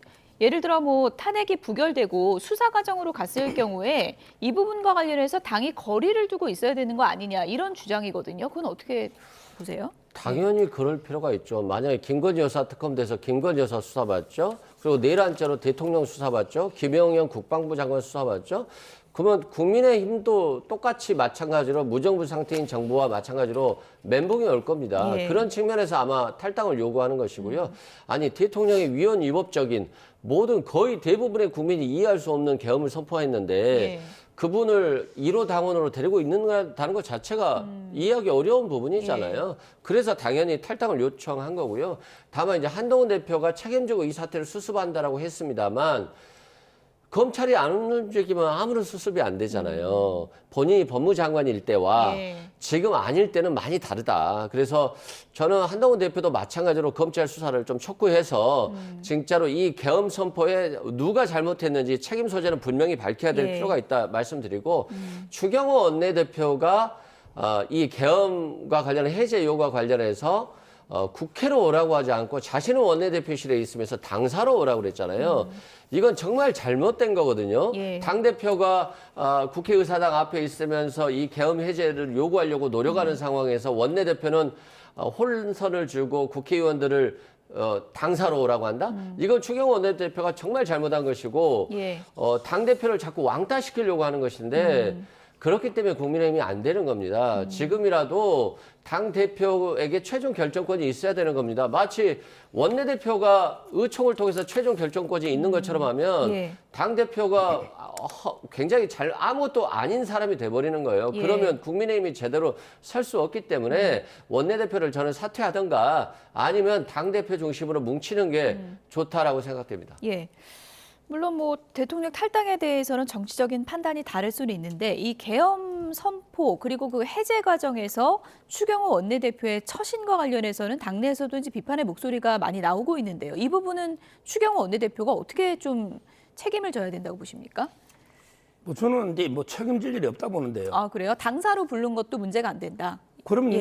예를 들어 뭐 탄핵이 부결되고 수사 과정으로 갔을 경우에 이 부분과 관련해서 당이 거리를 두고 있어야 되는 거 아니냐 이런 주장이거든요. 그건 어떻게 보세요? 당연히 그럴 필요가 있죠. 만약에 김건희 여사 특검돼서 김건희 여사 수사받죠. 그리고 내란죄로 대통령 수사받죠. 김영현 국방부 장관 수사받죠. 그러면 국민의힘도 똑같이 마찬가지로 무정부 상태인 정부와 마찬가지로 멘붕이 올 겁니다. 그런 측면에서 아마 탈당을 요구하는 것이고요. 아니 대통령이 위헌 위법적인 모든 거의 대부분의 국민이 이해할 수 없는 계엄을 선포했는데 그분을 1호 당원으로 데리고 있는다는 것 자체가 이해하기 어려운 부분이잖아요. 그래서 당연히 탈당을 요청한 거고요. 다만 이제 한동훈 대표가 책임지고 이 사태를 수습한다라고 했습니다만 검찰이 안 움직이면 아무런 수습이 안 되잖아요. 본인이 법무장관일 때와 지금 아닐 때는 많이 다르다. 그래서 저는 한동훈 대표도 마찬가지로 검찰 수사를 좀 촉구해서 진짜로 이 계엄 선포에 누가 잘못했는지 책임 소재는 분명히 밝혀야 될 필요가 있다 말씀드리고 추경호 원내대표가 이 계엄과 관련한 해제 요구와 관련해서 국회로 오라고 하지 않고 자신은 원내대표실에 있으면서 당사로 오라고 그랬잖아요. 이건 정말 잘못된 거거든요. 당대표가 국회의사당 앞에 있으면서 이 계엄 해제를 요구하려고 노력하는 상황에서 원내대표는 혼선을 주고 국회의원들을 당사로 오라고 한다? 이건 추경호 원내대표가 정말 잘못한 것이고 당대표를 자꾸 왕따시키려고 하는 것인데 그렇기 때문에 국민의힘이 안 되는 겁니다. 지금이라도 당대표에게 최종 결정권이 있어야 되는 겁니다. 마치 원내대표가 의총을 통해서 최종 결정권이 있는 것처럼 하면 당대표가 굉장히 아무것도 아닌 사람이 돼버리는 거예요. 그러면 국민의힘이 제대로 설 수 없기 때문에 원내대표를 저는 사퇴하든가 아니면 당대표 중심으로 뭉치는 게 좋다라고 생각됩니다. 물론 뭐 대통령 탈당에 대해서는 정치적인 판단이 다를 수는 있는데 이 계엄 선포 그리고 그 해제 과정에서 추경호 원내대표의 처신과 관련해서는 당내에서도 이제 비판의 목소리가 많이 나오고 있는데요. 이 부분은 추경호 원내대표가 어떻게 좀 책임을 져야 된다고 보십니까? 뭐 저는 이제 뭐 책임질 일이 없다 보는데요. 아 그래요? 당사로 부른 것도 문제가 안 된다. 그럼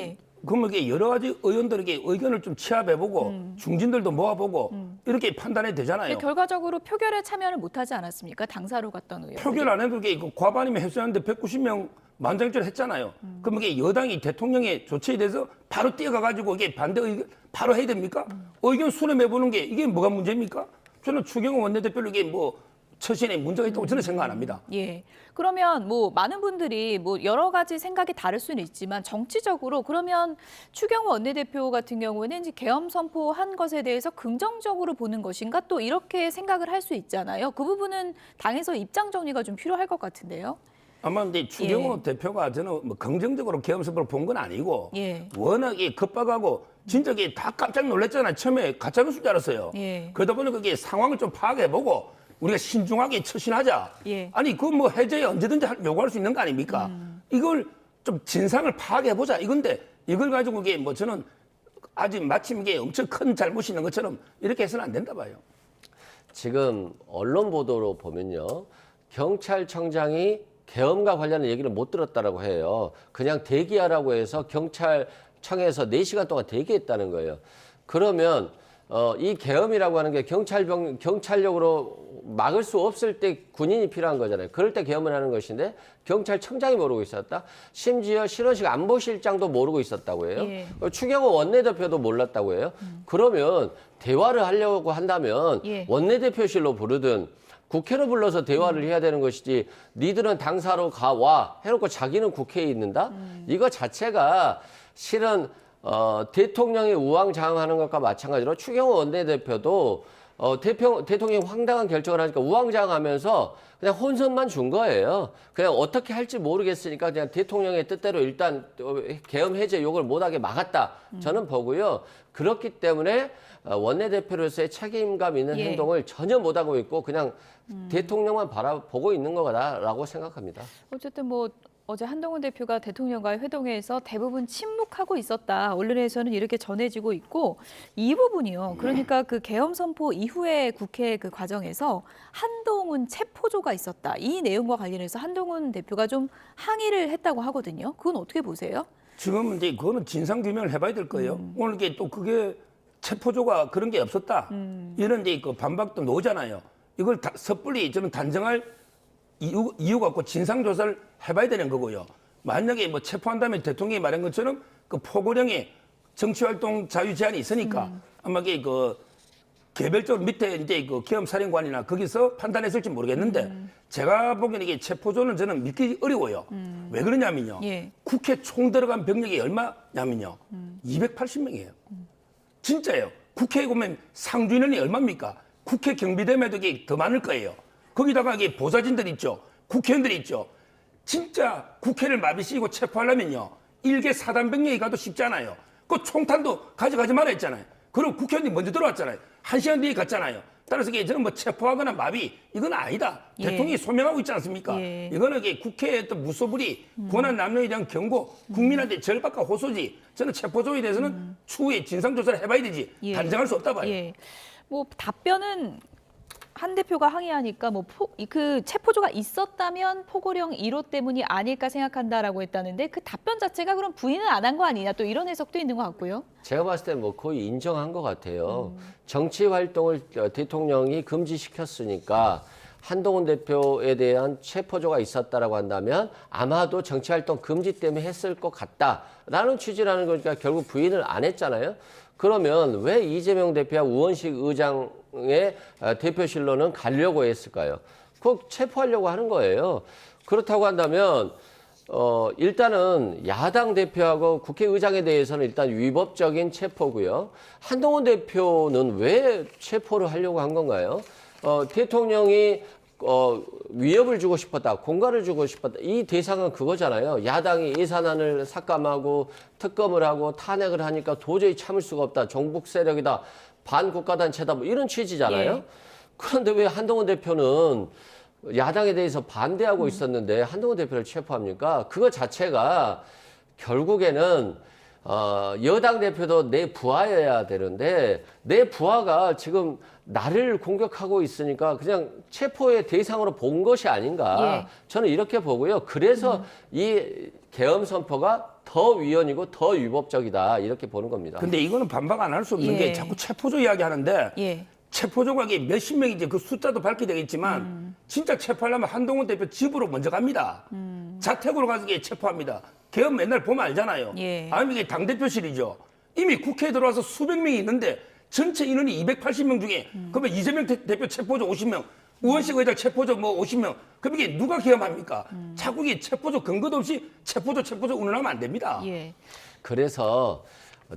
이게 여러 가지 의원들에게 의견을 좀 취합해보고 중진들도 모아보고 이렇게 판단해야 되잖아요. 결과적으로 표결에 참여를 못하지 않았습니까? 당사로 갔던 의원. 표결 안 해도 이게 과반이면 해수하는데 190명 만장일치를 했잖아요. 그럼 이게 여당이 대통령의 조치에 대해서 바로 뛰어가가지고 이게 반대 의견 바로 해야 됩니까? 의견 수렴해보는 게 이게 뭐가 문제입니까? 저는 추경호 원내대표를 이게 뭐 처신에 문제가 있다고 저는 생각 안 합니다. 그러면 뭐 많은 분들이 뭐 여러 가지 생각이 다를 수는 있지만 정치적으로 그러면 추경호 원내대표 같은 경우는 이제 계엄 선포한 것에 대해서 긍정적으로 보는 것인가 또 이렇게 생각을 할 수 있잖아요. 그 부분은 당에서 입장 정리가 좀 필요할 것 같은데요. 아마 근데 추경호 대표가 저는 뭐 긍정적으로 계엄 선포를 본 건 아니고 워낙에 급박하고 진짜 이게 다 깜짝 놀랐잖아요. 처음에 가짜뉴스인 줄 알았어요. 그러다 보니까 그게 상황을 좀 파악해보고 우리가 신중하게 처신하자. 아니 그 뭐 해제에 언제든지 요구할 수 있는 거 아닙니까? 이걸 좀 진상을 파악해보자 이건데 이걸 가지고 이게 뭐 저는 아직 마침 이게 엄청 큰 잘못이 있는 것처럼 이렇게 해서는 안 된다 봐요. 지금 언론 보도로 보면요. 경찰청장이 계엄과 관련한 얘기를 못 들었다라고 해요. 그냥 대기하라고 해서 경찰청에서 4시간 동안 대기했다는 거예요. 그러면 이 계엄이라고 하는 게 경찰력으로 막을 수 없을 때 군인이 필요한 거잖아요. 그럴 때 계엄을 하는 것인데 경찰청장이 모르고 있었다. 심지어 신원식 안보실장도 모르고 있었다고 해요. 추경호 원내대표도 몰랐다고 해요. 그러면 대화를 하려고 한다면 원내대표실로 부르든 국회로 불러서 대화를 해야 되는 것이지 니들은 당사로 와 해놓고 자기는 국회에 있는다? 이거 자체가 실은 대통령이 우왕좌왕하는 것과 마찬가지로 추경호 원내대표도 대통령이 황당한 결정을 하니까 우왕좌왕하면서 그냥 혼선만 준 거예요. 그냥 어떻게 할지 모르겠으니까 그냥 대통령의 뜻대로 일단 계엄 해제 요구를 못하게 막았다. 저는 보고요. 그렇기 때문에 원내대표로서의 책임감 있는 행동을 전혀 못하고 있고 그냥 대통령만 바라보고 있는 거다라고 생각합니다. 어쨌든 뭐 어제 한동훈 대표가 대통령과의 회동에서 대부분 침묵하고 있었다. 언론에서는 이렇게 전해지고 있고 이 부분이요. 그러니까 그 계엄 선포 이후에 국회 그 과정에서 한동훈 체포조가 있었다. 이 내용과 관련해서 한동훈 대표가 좀 항의를 했다고 하거든요. 그건 어떻게 보세요? 지금 이제 그거는 진상 규명을 해봐야 될 거예요. 오늘 이게 또 그게 체포조가 그런 게 없었다. 이런 이제 그 반박도 나오잖아요. 이걸 섣불리 저는 단정할 이유 갖고 진상조사를 해봐야 되는 거고요. 만약에 뭐 체포한 다음에 대통령이 말한 것처럼 그 포고령에 정치활동 자유 제한이 있으니까 아마 이게 그 개별적으로 밑에 이제 그 계엄사령관이나 거기서 판단했을지 모르겠는데 제가 보기에는 이게 체포조는 저는 믿기 어려워요. 왜 그러냐면요. 국회 총 들어간 병력이 얼마냐면요. 280명이에요. 진짜예요. 국회에 보면 상주 인원이 얼마입니까? 국회 경비대에도 이게 더 많을 거예요. 거기다가 이게 보좌진들 있죠. 국회의원들이 있죠. 진짜 국회를 마비시키고 체포하려면요. 일개 사단병력이 가도 쉽지 않아요. 그 총탄도 가져가지 말아 했잖아요. 그리고 국회의원이 먼저 들어왔잖아요. 1시간 뒤에 갔잖아요. 따라서 저는 뭐 체포하거나 마비 이건 아니다. 예. 대통령이 소명하고 있지 않습니까? 예. 이거는 국회의 어떤 무소불위, 권한 남용에 대한 경고, 국민한테 절박과 호소지. 저는 체포조에 대해서는 추후에 진상조사를 해봐야 되지. 예. 단정할 수 없다 봐요. 예. 뭐 답변은 한 대표가 항의하니까 그 체포조가 있었다면 포고령 1호 때문이 아닐까 생각한다라고 했다는데 그 답변 자체가 그럼 부인은 안 한 거 아니냐 또 이런 해석도 있는 것 같고요. 제가 봤을 때 뭐 거의 인정한 것 같아요. 정치 활동을 대통령이 금지시켰으니까 한동훈 대표에 대한 체포조가 있었다라고 한다면 아마도 정치 활동 금지 때문에 했을 것 같다라는 취지라는 거니까 결국 부인을 안 했잖아요. 그러면 왜 이재명 대표와 우원식 의장의 대표실로는 가려고 했을까요? 꼭 체포하려고 하는 거예요. 그렇다고 한다면 일단은 야당 대표하고 국회의장에 대해서는 일단 위법적인 체포고요. 한동훈 대표는 왜 체포를 하려고 한 건가요? 대통령이 위협을 주고 싶었다, 공갈을 주고 싶었다. 이 대상은 그거잖아요. 야당이 예산안을 삭감하고 특검을 하고 탄핵을 하니까 도저히 참을 수가 없다. 종북 세력이다. 반국가단체다. 뭐 이런 취지잖아요. 예. 그런데 왜 한동훈 대표는 야당에 대해서 반대하고 있었는데 한동훈 대표를 체포합니까? 그거 자체가 결국에는 여당 대표도 내 부하여야 되는데 내 부하가 지금 나를 공격하고 있으니까 그냥 체포의 대상으로 본 것이 아닌가. 예. 저는 이렇게 보고요. 그래서 이 계엄 선포가 더 위헌이고 더 위법적이다. 이렇게 보는 겁니다. 근데 이거는 반박 안 할 수 없는 예. 게 자꾸 체포조 이야기 하는데 예. 체포조가 몇십 명인지 그 숫자도 밝게 되겠지만 진짜 체포하려면 한동훈 대표 집으로 먼저 갑니다. 자택으로 가서 체포합니다. 계엄 맨날 보면 알잖아요. 예. 아니면 이게 당대표실이죠. 이미 국회에 들어와서 수백 명이 있는데 전체 인원이 280명 중에 그러면 이재명 대표 체포조 50명, 우원식 의장 체포조 뭐 50명. 그럼 이게 누가 계엄합니까? 자꾸 이게 체포조 근거도 없이 체포조 운운하면 안 됩니다. 예. 그래서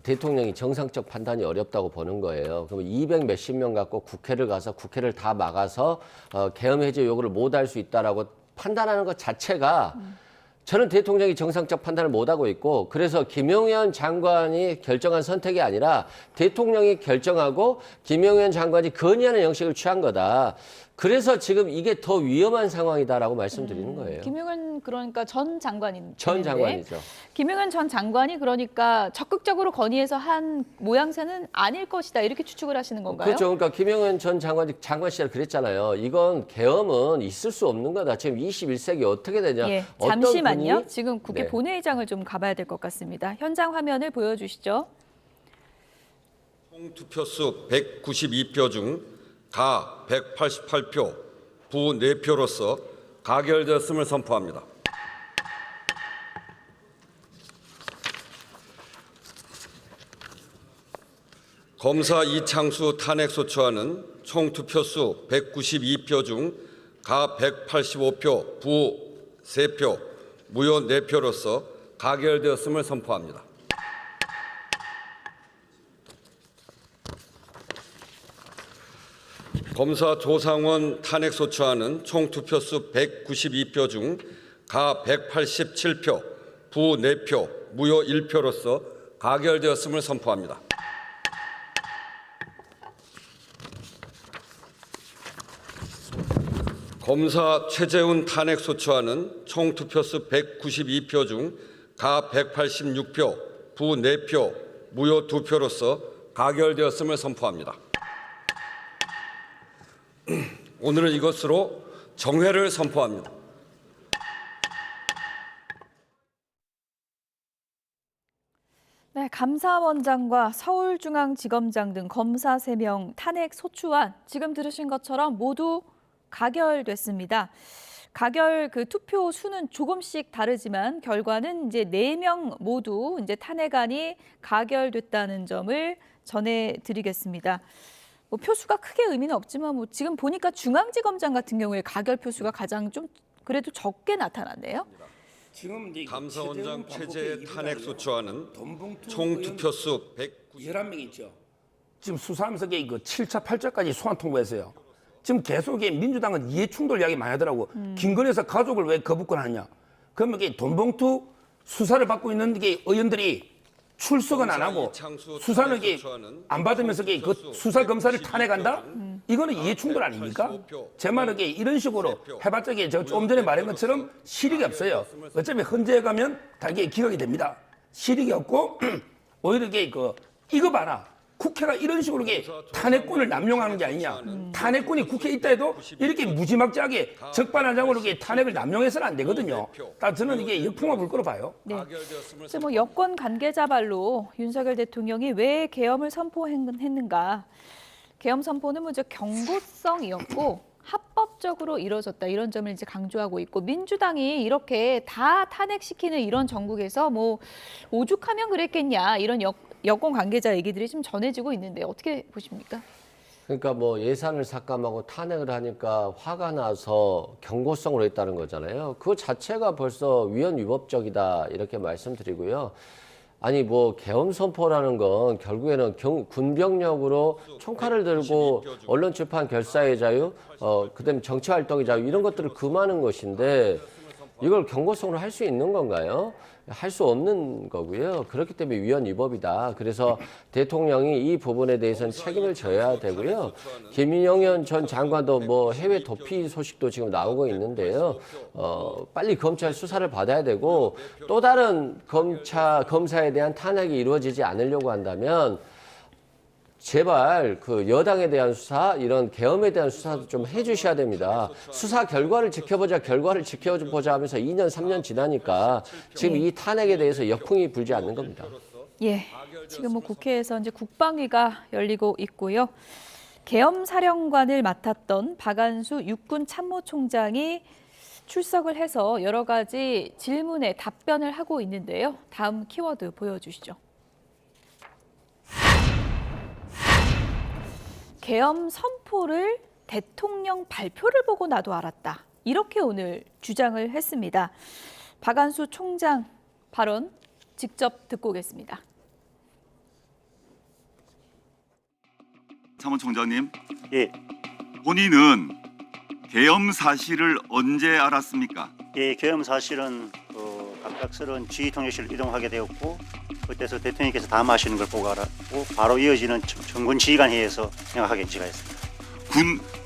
대통령이 정상적 판단이 어렵다고 보는 거예요. 그러면 200 몇십 명 갖고 국회를 가서 국회를 다 막아서 계엄 해제 요구를 못 할 수 있다라고 판단하는 것 자체가 저는 대통령이 정상적 판단을 못하고 있고 그래서 김용현 장관이 결정한 선택이 아니라 대통령이 결정하고 김용현 장관이 건의하는 형식을 취한 거다. 그래서 지금 이게 더 위험한 상황이다라고 말씀드리는 거예요. 김용현 그러니까 전 장관인 전 장관이죠. 김용현 전 장관이 그러니까 적극적으로 건의해서 한 모양새는 아닐 것이다 이렇게 추측을 하시는 건가요? 그렇죠. 그러니까 김용현 전 장관 시절 그랬잖아요. 이건 계엄은 있을 수 없는 거다. 지금 21세기 어떻게 되냐. 예, 어떤 잠시만요. 분이- 지금 국회 네. 본회의장을 좀 가봐야 될 것 같습니다. 현장 화면을 보여주시죠. 총 투표수 192표 중 가 188표, 부 4표로서 가결되었음을 선포합니다. 검사 이창수 탄핵소추안은 총 투표수 192표 중 가 185표, 부 3표, 무효 4표로서 가결되었음을 선포합니다. 검사 조상원 탄핵소추안은 총 투표수 192표 중 가 187표, 부 4표, 무효 1표로서 가결되었음을 선포합니다. 검사 최재훈 탄핵소추안은 총 투표수 192표 중 가 186표, 부 4표, 무효 2표로서 가결되었음을 선포합니다. 오늘은 이것으로 정회를 선포합니다. 네, 감사원장과 서울중앙지검장 등 검사 3명 탄핵 소추안 지금 들으신 것처럼 모두 가결됐습니다. 가결 그 투표 수는 조금씩 다르지만 결과는 이제 4명 모두 이제 탄핵안이 가결됐다는 점을 전해드리겠습니다. 뭐 표수가 크게 의미는 없지만 뭐 지금 보니까 중앙지검장 같은 경우에 가결 표수가 가장 좀 그래도 적게 나타났네요. 지금 이제 감사원장 최재의 탄핵소추안은 돈봉투 총 투표수 11명 있죠. 지금 수사하면서 이거 7차, 8차까지 소환 통보했어요. 지금 계속 민주당은 이해충돌 이야기 많이 하더라고. 김건희에서 가족을 왜 거부권 하냐. 그러면 이게 돈봉투 수사를 받고 있는 게 의원들이 출석은 안 하고 수사는 이게 안 받으면서 이게 그 수사 검사를 탄핵한다? 이거는 이해충돌 아닙니까? 제 말은 이게 이런 식으로 해봤자 이게 저 좀 전에 말한 것처럼 실익이 없어요. 어차피 헌재에 가면 다 이게 기각이 됩니다. 실익이 없고 오히려 이게 이거 봐라. 국회가 이런 식으로 이게 탄핵권을 남용하는 게 아니냐. 탄핵권이 국회에 있다 해도 이렇게 무지막지하게 적반하장으로 이게 탄핵을 남용해서는 안 되거든요. 저는 이게 역풍아 불 거로 봐요. 네. 그래서 뭐 여권 관계자 말로 윤석열 대통령이 왜 계엄을 선포했는가. 계엄 선포는 먼저 경고성이었고 합법적으로 이뤄졌다 이런 점을 이제 강조하고 있고 민주당이 이렇게 다 탄핵시키는 이런 정국에서 뭐 오죽하면 그랬겠냐 이런 여권 관계자 얘기들이 좀 전해지고 있는데 어떻게 보십니까? 그러니까 뭐 예산을 삭감하고 탄핵을 하니까 화가 나서 경고성으로 했다는 거잖아요. 그 자체가 벌써 위헌 위법적이다 이렇게 말씀드리고요. 아니 뭐 계엄 선포라는 건 결국에는 군병력으로 총칼을 들고 언론 출판 결사의 자유, 그다음에 정치 활동의 자유 이런 것들을 금하는 것인데 이걸 경고성으로 할 수 있는 건가요? 할 수 없는 거고요. 그렇기 때문에 위헌 위법이다. 그래서 대통령이 이 부분에 대해서는 책임을 져야 되고요. 김용현 전 장관도 뭐 해외 도피 소식도 지금 나오고 있는데요. 빨리 검찰 수사를 받아야 되고 또 다른 검사에 대한 탄핵이 이루어지지 않으려고 한다면 제발 그 여당에 대한 수사, 이런 계엄에 대한 수사도 좀 해주셔야 됩니다. 수사 결과를 지켜보자 하면서 2년, 3년 지나니까 지금 이 탄핵에 대해서 역풍이 불지 않는 겁니다. 예, 지금 뭐 국회에서 이제 국방위가 열리고 있고요. 계엄 사령관을 맡았던 박안수 육군 참모총장이 출석을 해서 여러 가지 질문에 답변을 하고 있는데요. 다음 키워드 보여주시죠. 계엄 선포를 대통령 발표를 보고 나도 알았다. 이렇게 오늘 주장을 했습니다. 박안수 총장 발언 직접 듣고 오겠습니다. 참모총장님, 예, 본인은 계엄 사실을 언제 알았습니까? 예, 계엄 사실은 갑작스러운 지휘통역실을 이동하게 되었고 그때서 대통령께서 담화하시는 걸 보고 알았고 바로 이어지는 정군 지휘관회의에서 생각하게 지시했습니다.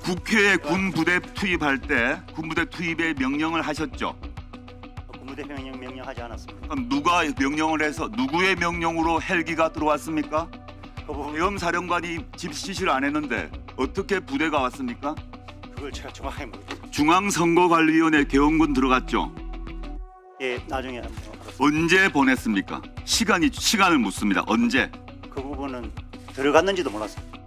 국회에 군부대 투입할 때 군부대 투입의 명령을 하셨죠? 군부대 명령하지 않았습니다. 그럼 누가 명령을 해서 누구의 명령으로 헬기가 들어왔습니까? 계엄 사령관이 지시를 안 했는데 어떻게 부대가 왔습니까? 그걸 제가 정확하게 모르겠습니다. 중앙선거관리위원회 계엄군 들어갔죠? 예, 나중에 언제 보냈습니까? 시간을 묻습니다. 언제? 그 부분은 들어갔는지도 몰랐습니다.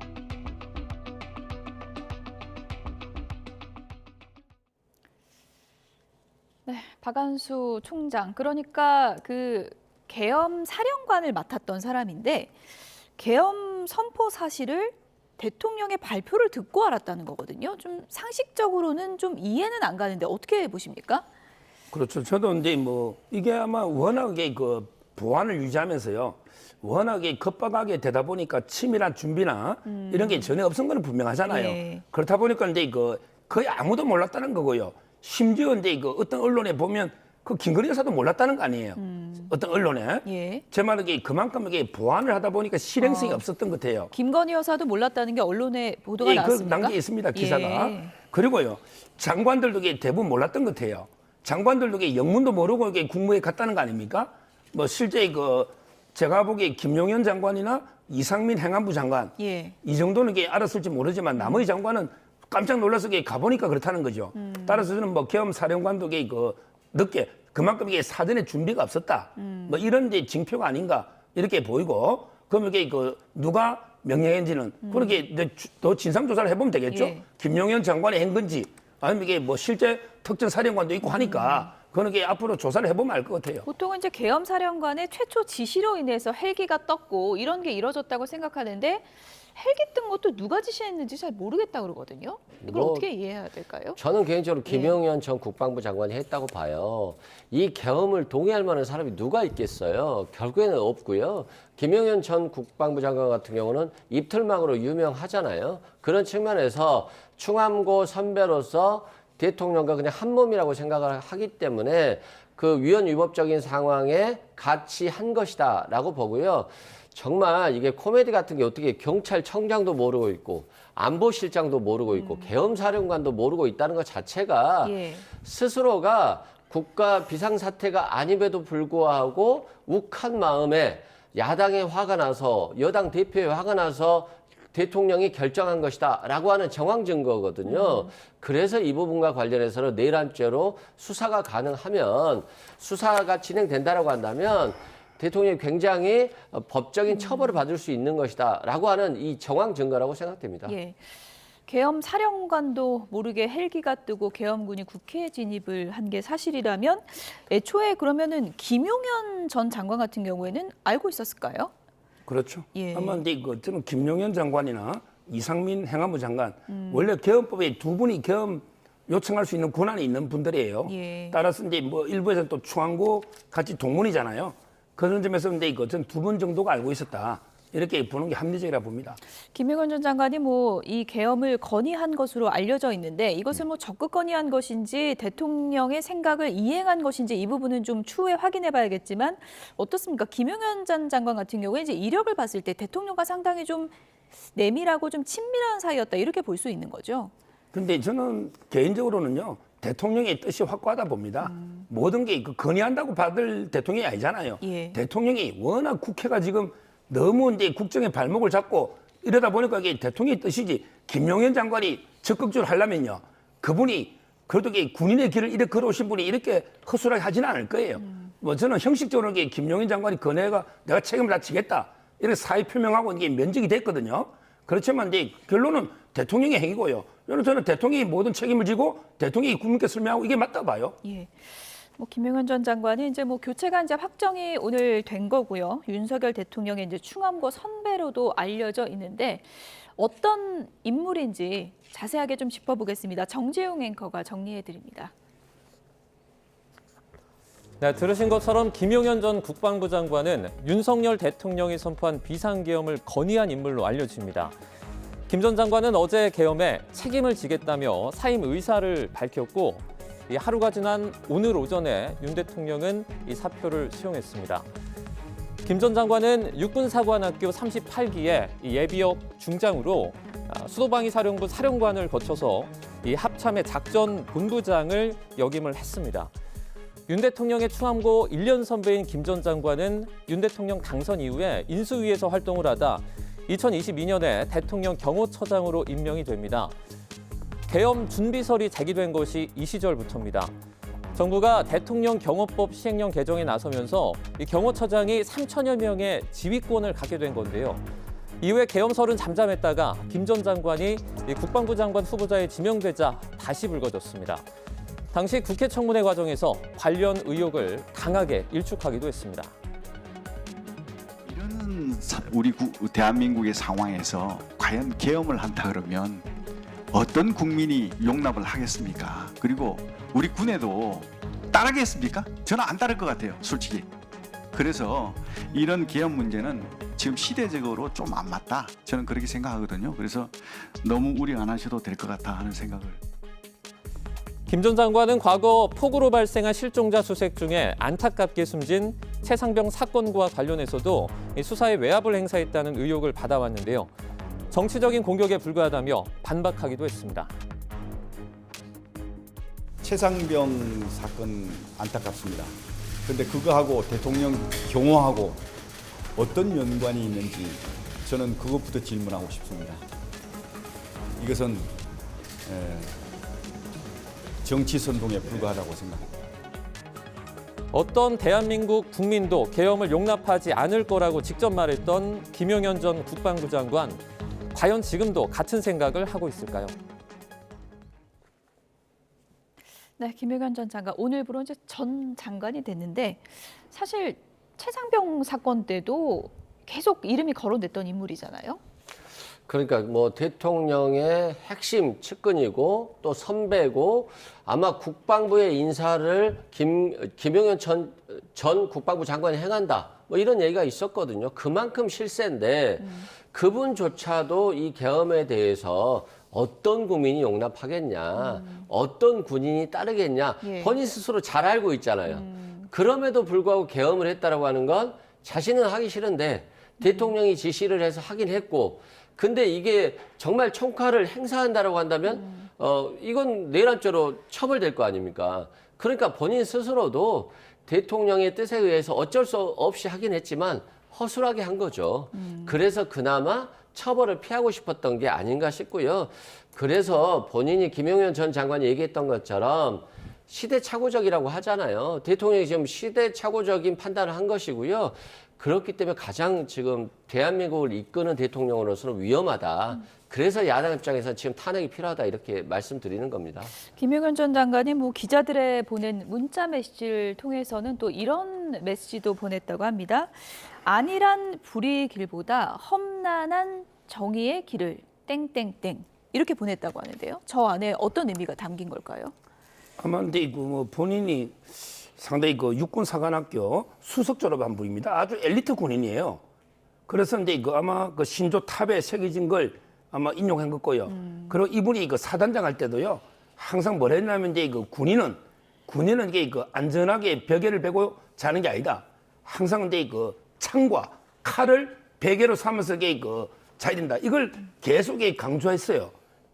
네, 박안수 총장. 그러니까 그 계엄 사령관을 맡았던 사람인데 계엄 선포 사실을 대통령의 발표를 듣고 알았다는 거거든요. 좀 상식적으로는 좀 이해는 안 가는데 어떻게 보십니까? 그렇죠. 저도 이제 뭐 이게 아마 워낙에 그 보안을 유지하면서요. 워낙에 급박하게 되다 보니까 치밀한 준비나 이런 게 전혀 없은 건 분명하잖아요. 예. 그렇다 보니까 이제 거의 아무도 몰랐다는 거고요. 심지어 이제 어떤 언론에 보면 그 김건희 여사도 몰랐다는 거 아니에요. 어떤 언론에. 예. 제 말은 그만큼 이게 보안을 하다 보니까 실행성이 없었던 것 같아요. 김건희 여사도 몰랐다는 게 언론에 보도가 그 나왔습니까? 단계에 있습니다. 기사가. 예. 그리고요. 장관들도 대부분 몰랐던 것 같아요. 장관들도 영문도 모르고 국무회에 갔다는 거 아닙니까? 뭐 실제 제가 보기에 김용현 장관이나 이상민 행안부 장관 예. 이 정도는 알았을지 모르지만 나머지 장관은 깜짝 놀라서 가보니까 그렇다는 거죠. 따라서 저는 뭐 계엄 사령관도 늦게 그만큼 사전에 준비가 없었다. 뭐 이런 이제 징표가 아닌가 이렇게 보이고 그러면 누가 명령했는지는 그렇게 이제 더 진상 조사를 해보면 되겠죠. 예. 김용현 장관이 한 건지 아니면 이게 뭐 실제 특정 사령관도 있고 하니까 그런 게 앞으로 조사를 해보면 알 것 같아요. 보통은 이제 계엄 사령관의 최초 지시로 인해서 헬기가 떴고 이런 게 이뤄졌다고 생각하는데 헬기 뜬 것도 누가 지시했는지 잘 모르겠다 그러거든요. 이걸 어떻게 이해해야 될까요? 저는 개인적으로 김용현 전 국방부 장관이 했다고 봐요. 이 계엄을 동의할 만한 사람이 누가 있겠어요? 결국에는 없고요. 김용현 전 국방부 장관 같은 경우는 입틀망으로 유명하잖아요. 그런 측면에서 충암고 선배로서 대통령과 그냥 한 몸이라고 생각을 하기 때문에 그 위헌 위법적인 상황에 같이 한 것이다라고 보고요. 정말 이게 코미디 같은 게 어떻게 경찰청장도 모르고 있고 안보실장도 모르고 있고 계엄사령관도 모르고 있다는 것 자체가 스스로가 국가 비상사태가 아님에도 불구하고 욱한 마음에 야당에 화가 나서 여당 대표에 화가 나서 대통령이 결정한 것이다라고 하는 정황 증거거든요. 그래서 이 부분과 관련해서는 내란죄로 수사가 가능하면 수사가 진행된다라고 한다면 대통령이 굉장히 법적인 처벌을 받을 수 있는 것이다라고 하는 이 정황 증거라고 생각됩니다. 예. 계엄 사령관도 모르게 헬기가 뜨고 계엄군이 국회에 진입을 한 게 사실이라면 애초에 그러면은 김용현 전 장관 같은 경우에는 알고 있었을까요? 그렇죠. 예. 아마 이제 저는 김용현 장관이나 이상민 행안부 장관 원래 계엄법에 두 분이 계엄 요청할 수 있는 권한이 있는 분들이에요. 예. 따라서 이제 뭐 일부에서 또 추한고 같이 동문이잖아요. 그런 점에서 이제 저는 두 분 정도가 알고 있었다. 이렇게 보는 게 합리적이라 봅니다. 김용현 전 장관이 뭐 이 계엄을 건의한 것으로 알려져 있는데 이것을 뭐 적극 건의한 것인지 대통령의 생각을 이행한 것인지 이 부분은 좀 추후에 확인해 봐야겠지만 어떻습니까? 김용현 전 장관 같은 경우에 이제 이력을 봤을 때 대통령과 상당히 좀 내밀하고 좀 친밀한 사이였다 이렇게 볼 수 있는 거죠. 근데 저는 개인적으로는요. 대통령의 뜻이 확고하다 봅니다. 모든 게 건의한다고 받을 대통령이 아니잖아요. 예. 대통령이 워낙 국회가 지금 너무 이제 국정의 발목을 잡고 이러다 보니까 이게 대통령의 뜻이지 김용현 장관이 적극적으로 하려면요. 그분이 그래도 군인의 길을 이렇게 걸어오신 분이 이렇게 허술하게 하지는 않을 거예요. 뭐 저는 형식적으로 이게 김용현 장관이 건의가 내가 책임을 다 지겠다. 이렇게 사의 표명하고 이게 면직이 됐거든요. 그렇지만 이제 결론은 대통령의 행위고요. 저는 대통령이 모든 책임을 지고 대통령이 국민께 설명하고 이게 맞다 봐요. 예. 뭐 김용현 전 장관이 이제 뭐 교체가 이제 확정이 오늘 된 거고요. 윤석열 대통령의 이제 충암고 선배로도 알려져 있는데 어떤 인물인지 자세하게 좀 짚어보겠습니다. 정재용 앵커가 정리해 드립니다. 네, 들으신 것처럼 김용현 전 국방부 장관은 윤석열 대통령이 선포한 비상계엄을 건의한 인물로 알려집니다. 김 전 장관은 어제 계엄에 책임을 지겠다며 사임 의사를 밝혔고 하루가 지난 오늘 오전에 윤 대통령은 이 사표를 수용했습니다. 김 전 장관은 육군사관학교 38기의 예비역 중장으로 수도방위사령부 사령관을 거쳐서 이 합참의 작전본부장을 역임을 했습니다. 윤 대통령의 충암고 1년 선배인 김 전 장관은 윤 대통령 당선 이후에 인수위에서 활동을 하다 2022년에 대통령 경호처장으로 임명이 됩니다. 계엄 준비설이 제기된 것이 이 시절부터입니다. 정부가 대통령 경호법 시행령 개정에 나서면서 이 경호처장이 3천여 명의 지휘권을 갖게 된 건데요. 이후에 계엄설은 잠잠했다가 김 전 장관이 국방부 장관 후보자에 지명되자 다시 불거졌습니다. 당시 국회 청문회 과정에서 관련 의혹을 강하게 일축하기도 했습니다. 이런 우리 대한민국의 상황에서 과연 계엄을 한다 그러면 어떤 국민이 용납을 하겠습니까? 그리고 우리 군에도 따르겠습니까? 저는 안 따를 것 같아요, 솔직히. 그래서 이런 계엄 문제는 지금 시대적으로 좀 안 맞다. 저는 그렇게 생각하거든요. 그래서 너무 우려 안 하셔도 될 것 같다 하는 생각을. 김 전 장관은 과거 폭우로 발생한 실종자 수색 중에 안타깝게 숨진 최상병 사건과 관련해서도 수사에 외압을 행사했다는 의혹을 받아왔는데요. 정치적인 공격에 불과하다며 반박하기도 했습니다. 최상병 사건 안타깝습니다. 그런데 그거하고 대통령 경호하고 어떤 연관이 있는지 저는 그것부터 질문하고 싶습니다. 이것은 정치 선동에 불과하다고 생각합니다. 어떤 대한민국 국민도 계엄을 용납하지 않을 거라고 직접 말했던 김용현 전 국방부 장관. 과연 지금도 같은 생각을 하고 있을까요? 네, 김용현 전 장관 오늘부로 이제 전 장관이 됐는데 사실 최상병 사건 때도 계속 이름이 거론됐던 인물이잖아요. 그러니까 뭐 대통령의 핵심 측근이고 또 선배고 아마 국방부의 인사를 김용현 전 국방부 장관이 행한다. 뭐 이런 얘기가 있었거든요. 그만큼 실세인데 그분조차도 이 계엄에 대해서 어떤 국민이 용납하겠냐, 어떤 군인이 따르겠냐, 본인 스스로 잘 알고 있잖아요. 그럼에도 불구하고 계엄을 했다라고 하는 건 자신은 하기 싫은데 대통령이 지시를 해서 하긴 했고, 근데 이게 정말 총칼을 행사한다라고 한다면 이건 내란죄로 처벌될 거 아닙니까? 그러니까 본인 스스로도 대통령의 뜻에 의해서 어쩔 수 없이 하긴 했지만 허술하게 한 거죠. 그래서 그나마 처벌을 피하고 싶었던 게 아닌가 싶고요. 그래서 본인이 김용현 전 장관이 얘기했던 것처럼 시대착오적이라고 하잖아요. 대통령이 지금 시대착오적인 판단을 한 것이고요. 그렇기 때문에 가장 지금 대한민국을 이끄는 대통령으로서는 위험하다. 그래서 야당 입장에서 지금 탄핵이 필요하다 이렇게 말씀드리는 겁니다. 김용현 전 장관이 뭐 기자들에 보낸 문자 메시지를 통해서는 또 이런 메시지도 보냈다고 합니다. 안일한 불의 길보다 험난한 정의의 길을 땡땡땡 이렇게 보냈다고 하는데요. 저 안에 어떤 의미가 담긴 걸까요? 아마 근데 이거 뭐 본인이 상당히 그 육군사관학교 수석 졸업한 분입니다. 아주 엘리트 군인이에요. 그래서 이제 이거 아마 그 신조 탑에 새겨진 걸 아마 인용한 거고요. 그리고 이분이 그 사단장 할 때도요. 항상 뭐라 했냐면 이제 그 군인은 이게 그 안전하게 베개를 베고 자는 게 아니다. 항상 이제 그 창과 칼을 베개로 삼아서 이게 그 자야 된다. 이걸 계속 강조했어요.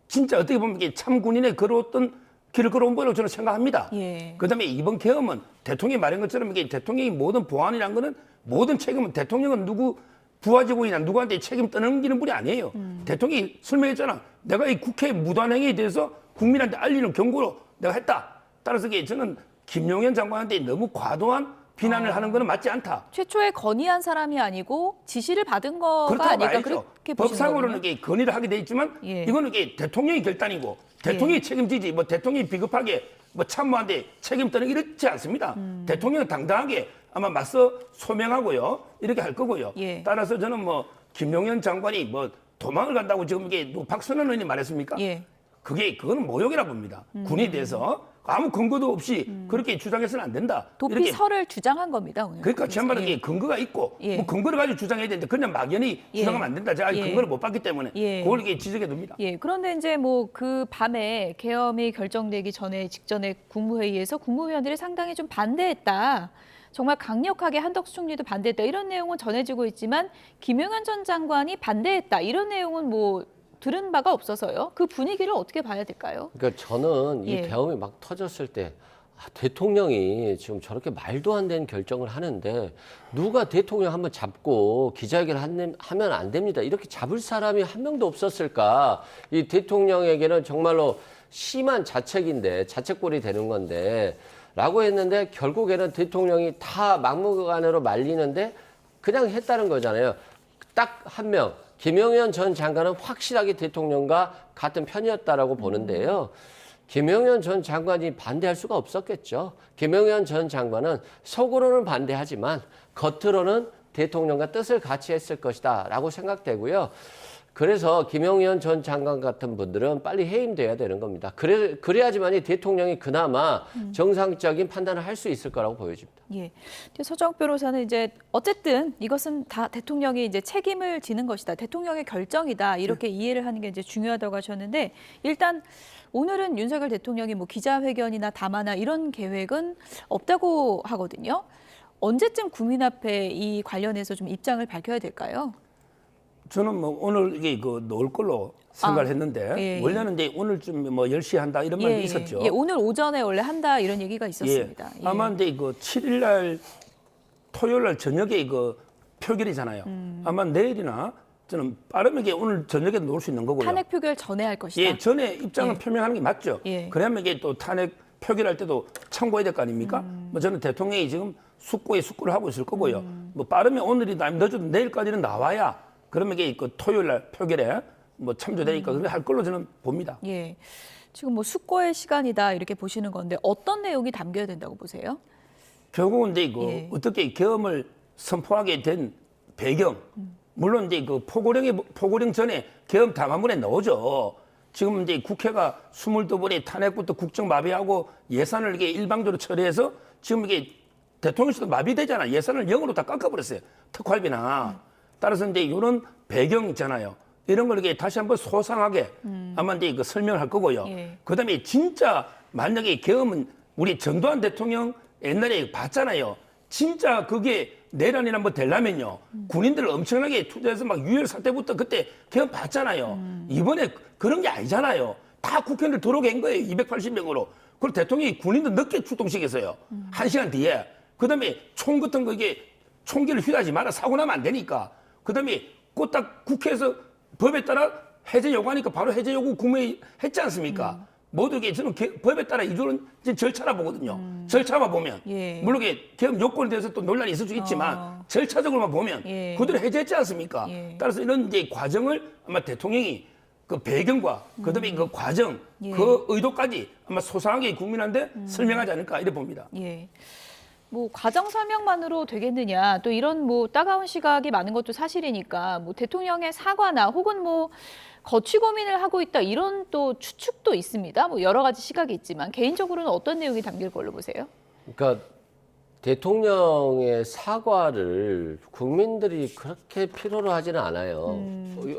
진짜 어떻게 보면 이게 참 군인의 걸어왔던 길을 걸어온 거라고 저는 생각합니다. 예. 그다음에 이번 계엄은 대통령이 말한 것처럼 이게 대통령이 모든 보안이라는 거는 모든 책임은 대통령은 누구 부하직원이나 누구한테 책임 떠넘기는 분이 아니에요. 대통령이 설명했잖아. 내가 이 국회 무단 행위에 대해서 국민한테 알리는 경고로 내가 했다. 따라서 이게 저는 김용현 장관한테 너무 과도한 비난을 하는 거는 맞지 않다. 최초에 건의한 사람이 아니고 지시를 받은 거가 아닐까 말이죠. 그렇게 보시는 법상으로는 거군요. 이게 건의를 하게 돼 있지만 예. 이거는 이게 대통령의 결단이고 대통령이 책임지지 뭐 대통령이 비겁하게 뭐 참모한테 책임 떠는 이렇지 않습니다. 대통령은 당당하게 아마 맞서 소명하고요. 이렇게 할 거고요. 예. 따라서 저는 뭐 김용현 장관이 뭐 도망을 간다고 지금 이게 박선원 의원이 말했습니까? 예. 그거는 모욕이라 봅니다. 군에 대해서 아무 근거도 없이 그렇게 주장해서는 안 된다. 도피 설을 주장한 겁니다. 오늘. 그러니까 전반에 예. 근거가 있고 예. 뭐 근거를 가지고 주장해야 되는데 그냥 막연히 예. 주장하면 안 된다. 제가 예. 근거를 못 봤기 때문에 예. 그걸 이렇게 지적해 둡니다. 예, 그런데 이제 뭐 그 밤에 계엄이 결정되기 직전에 국무회의에서 국무위원들이 상당히 좀 반대했다. 정말 강력하게 한덕수 총리도 반대했다. 이런 내용은 전해지고 있지만 김용현 전 장관이 반대했다. 이런 내용은 뭐 들은 바가 없어서요. 그 분위기를 어떻게 봐야 될까요? 그러니까 저는 이 예. 계엄이 막 터졌을 때 대통령이 지금 저렇게 말도 안 되는 결정을 하는데 누가 대통령 한번 잡고 기자회견 하면 안 됩니다. 이렇게 잡을 사람이 한 명도 없었을까? 이 대통령에게는 정말로 심한 자책인데 자책골이 되는 건데 라고 했는데 결국에는 대통령이 다 막무가내로 말리는데 그냥 했다는 거잖아요. 딱 한 명. 김용현 전 장관은 확실하게 대통령과 같은 편이었다라고 보는데요. 김용현 전 장관이 반대할 수가 없었겠죠. 김용현 전 장관은 속으로는 반대하지만 겉으로는 대통령과 뜻을 같이 했을 것이다 라고 생각되고요. 그래서 김용현 전 장관 같은 분들은 빨리 해임돼야 되는 겁니다. 그래야지만이 대통령이 그나마 정상적인 판단을 할 수 있을 거라고 보여집니다. 예. 서정욱 변호사는 이제 어쨌든 이것은 다 대통령이 이제 책임을 지는 것이다. 대통령의 결정이다. 이렇게 이해를 하는 게 이제 중요하다고 하셨는데 일단 오늘은 윤석열 대통령이 뭐 기자회견이나 담화나 이런 계획은 없다고 하거든요. 언제쯤 국민 앞에 이 관련해서 좀 입장을 밝혀야 될까요? 저는 뭐 오늘 이게 그 놓을 걸로 생각을 했는데 예. 원래는 이제 오늘쯤 뭐 10시에 한다 이런 말이 있었죠. 예, 오늘 오전에 원래 한다 이런 얘기가 있었습니다. 예. 아마 이제 그 7일 날 토요일 날 저녁에 그 표결이잖아요. 아마 내일이나 저는 빠르면 이게 오늘 저녁에 놓을 수 있는 거고요. 탄핵 표결 전에 할 것이다. 예, 전에 입장을 예. 표명하는 게 맞죠. 예. 그러면 이게 또 탄핵 표결할 때도 참고해야 될 거 아닙니까? 뭐 저는 대통령이 지금 숙고에 숙고를 하고 있을 거고요. 뭐 빠르면 오늘이나 아니면 늦어도 내일까지는 나와야 그러면 이게 그 토요일 날 표결에 뭐 참조되니까 그렇게 할 걸로 저는 봅니다. 예. 지금 뭐 숙고의 시간이다 이렇게 보시는 건데 어떤 내용이 담겨야 된다고 보세요? 결국은 이제 그 예. 어떻게 계엄을 선포하게 된 배경, 물론 이제 그 포고령 전에 계엄 담화문에 넣어죠. 지금 이제 국회가 22번의 탄핵부터 국정 마비하고 예산을 이게 일방적으로 처리해서 지금 이게 대통령실도 마비되잖아. 예산을 0으로 다 깎아버렸어요. 특활비나. 따라서 이제 이런 배경 있잖아요. 이런 걸 이렇게 다시 한번 소상하게 아마 이제 그 설명을 할 거고요. 예. 그다음에 진짜 만약에 계엄은 우리 전두환 대통령 옛날에 봤잖아요. 진짜 그게 내란이나 뭐 되려면요. 군인들을 엄청나게 투자해서 막 유혈 사태부터 그때 계엄 봤잖아요. 이번에 그런 게 아니잖아요. 다 국회의원들 들어오게 한 거예요. 280명으로. 그리고 대통령이 군인들 늦게 출동시켰어요. 1시간 뒤에. 그다음에 총 같은 거 이게 총기를 휘두르지 마라. 사고 나면 안 되니까. 그다음에 그 딱 국회에서 법에 따라 해제 요구하니까 바로 해제 요구 국무회의 했지 않습니까? 모두 이게 저는 법에 따라 이거는 절차라 보거든요. 절차만 보면. 예. 물론 이게 계엄 요건에 대해서 또 논란이 있을 수 있지만 절차적으로만 보면 예. 그대로 해제했지 않습니까? 예. 따라서 이런 이제 과정을 아마 대통령이 그 배경과 그다음에 그 과정, 예. 그 의도까지 아마 소상하게 국민한테 설명하지 않을까 이래 봅니다. 예. 뭐 과정 설명만으로 되겠느냐, 또 이런 뭐 따가운 시각이 많은 것도 사실이니까 뭐 대통령의 사과나 혹은 뭐 거취 고민을 하고 있다 이런 또 추측도 있습니다. 뭐 여러 가지 시각이 있지만 개인적으로는 어떤 내용이 담길 걸로 보세요? 그러니까 대통령의 사과를 국민들이 그렇게 필요로 하지는 않아요.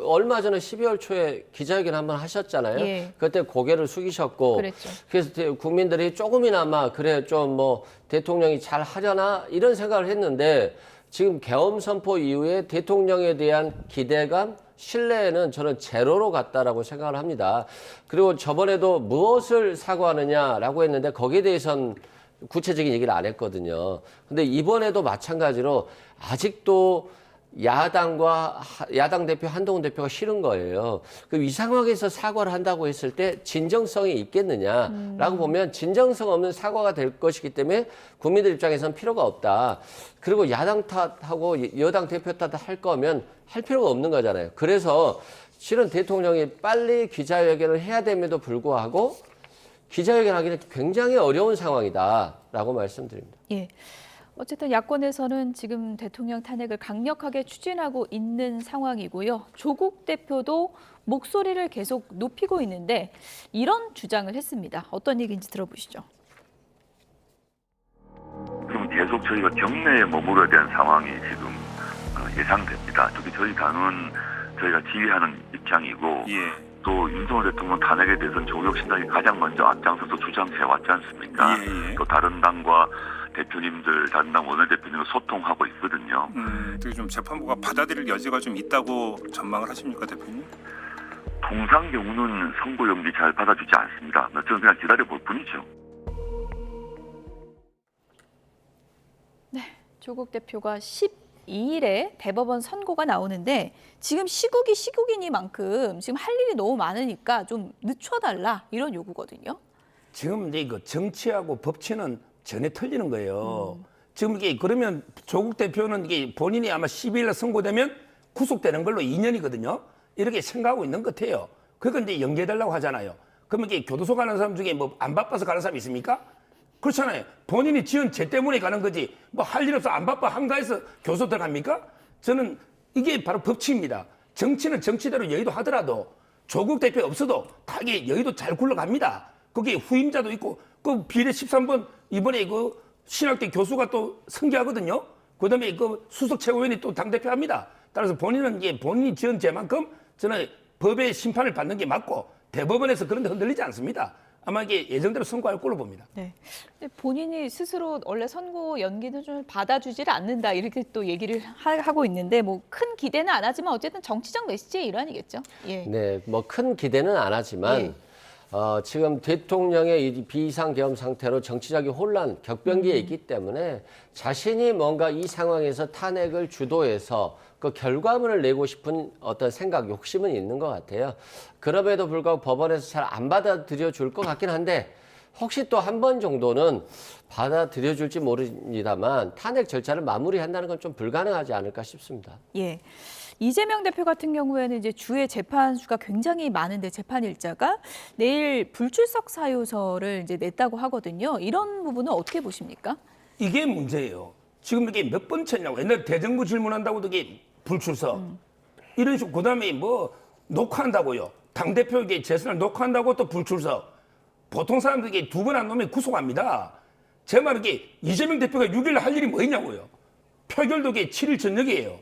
얼마 전에 12월 초에 기자회견 한번 하셨잖아요. 예. 그때 고개를 숙이셨고 그랬죠. 그래서 국민들이 조금이나마 그래 좀 뭐 대통령이 잘 하려나 이런 생각을 했는데 지금 계엄 선포 이후에 대통령에 대한 기대감, 신뢰는 저는 제로로 갔다라고 생각을 합니다. 그리고 저번에도 무엇을 사과하느냐라고 했는데 거기에 대해서는 구체적인 얘기를 안 했거든요. 근데 이번에도 마찬가지로 아직도 야당 대표 한동훈 대표가 싫은 거예요. 이 상황에서 사과를 한다고 했을 때 진정성이 있겠느냐라고 보면 진정성 없는 사과가 될 것이기 때문에 국민들 입장에서는 필요가 없다. 그리고 야당 탓하고 여당 대표 탓할 거면 할 필요가 없는 거잖아요. 그래서 실은 대통령이 빨리 기자회견을 해야 됨에도 불구하고 기자회견 하기는 굉장히 어려운 상황이다라고 말씀드립니다. 예. 어쨌든 야권에서는 지금 대통령 탄핵을 강력하게 추진하고 있는 상황이고요. 조국 대표도 목소리를 계속 높이고 있는데 이런 주장을 했습니다. 어떤 얘기인지 들어보시죠. 그럼 계속 저희가 경내에 머물어야 되는 상황이 지금 예상됩니다. 특히 저희 당은 저희가 지휘하는 입장이고 또 윤석열 대통령 탄핵에 대해서는 조국혁신당이 가장 먼저 앞장서서 주장해 왔지 않습니까? 또 다른 당과 대표님들, 다른 당 원내대표님과 소통하고 있거든요. 어떻게 좀 재판부가 받아들일 여지가 좀 있다고 전망을 하십니까, 대표님? 통상 경우는 선고 용지 잘 받아주지 않습니다. 저는 그냥 기다려볼 뿐이죠. 네, 조국 대표가 12일에 대법원 선고가 나오는데 지금 시국이니만큼 지금 할 일이 너무 많으니까 좀 늦춰달라 이런 요구거든요. 지금 이제 그 정치하고 법치는 전혀 틀리는 거예요. 지금 이게 그러면 조국 대표는 이게 본인이 아마 12일에 선고되면 구속되는 걸로 2년이거든요. 이렇게 생각하고 있는 것 같아요. 그러니까 이제 연기해달라고 하잖아요. 그러면 이게 교도소 가는 사람 중에 뭐 안 바빠서 가는 사람 있습니까? 그렇잖아요. 본인이 지은 죄 때문에 가는 거지. 뭐 할 일 없어 안 바빠 한가해서 교도소 들어갑니까? 저는 이게 바로 법치입니다. 정치는 정치대로 여의도 하더라도 조국 대표 없어도 다 이게 여의도 잘 굴러갑니다. 거기에 후임자도 있고 그 비례 13번 이번에 그 신학대 교수가 또 승계하거든요. 그다음에 그 수석 최고위원이 또 당대표 합니다. 따라서 본인은 이게 본인이 지은 죄만큼 저는 법의 심판을 받는 게 맞고 대법원에서 그런 데 흔들리지 않습니다. 아마 이게 예정대로 선고할 걸로 봅니다. 네. 근데 본인이 스스로 원래 선고 연기는 좀 받아주지를 않는다 이렇게 또 얘기를 하고 있는데 뭐 큰 기대는 안 하지만 어쨌든 정치적 메시지의 일환이겠죠. 예. 네, 뭐 큰 기대는 안 하지만 지금 대통령의 이 비상계엄 상태로 정치적인 혼란, 격변기에 있기 때문에 자신이 뭔가 이 상황에서 탄핵을 주도해서 그 결과물을 내고 싶은 어떤 생각, 욕심은 있는 것 같아요. 그럼에도 불구하고 법원에서 잘 안 받아들여 줄 것 같긴 한데 혹시 또 한 번 정도는 받아들여 줄지 모릅니다만 탄핵 절차를 마무리한다는 건 좀 불가능하지 않을까 싶습니다. 예. 이재명 대표 같은 경우에는 이제 주의 재판 수가 굉장히 많은데 재판 일자가 내일 불출석 사유서를 이제 냈다고 하거든요. 이런 부분은 어떻게 보십니까? 이게 문제예요. 지금 이게 몇 번째냐고. 옛날 대정부 질문한다고도 이게 불출석. 이런 식으로 그다음에 뭐 녹화한다고요. 당대표에게 재산을 녹화한다고 또 불출석. 보통 사람들에게 두 번 안 놓으면 구속합니다. 제 말은 이게 이재명 대표가 6일 할 일이 뭐 있냐고요. 표결도 이게 7일 저녁이에요.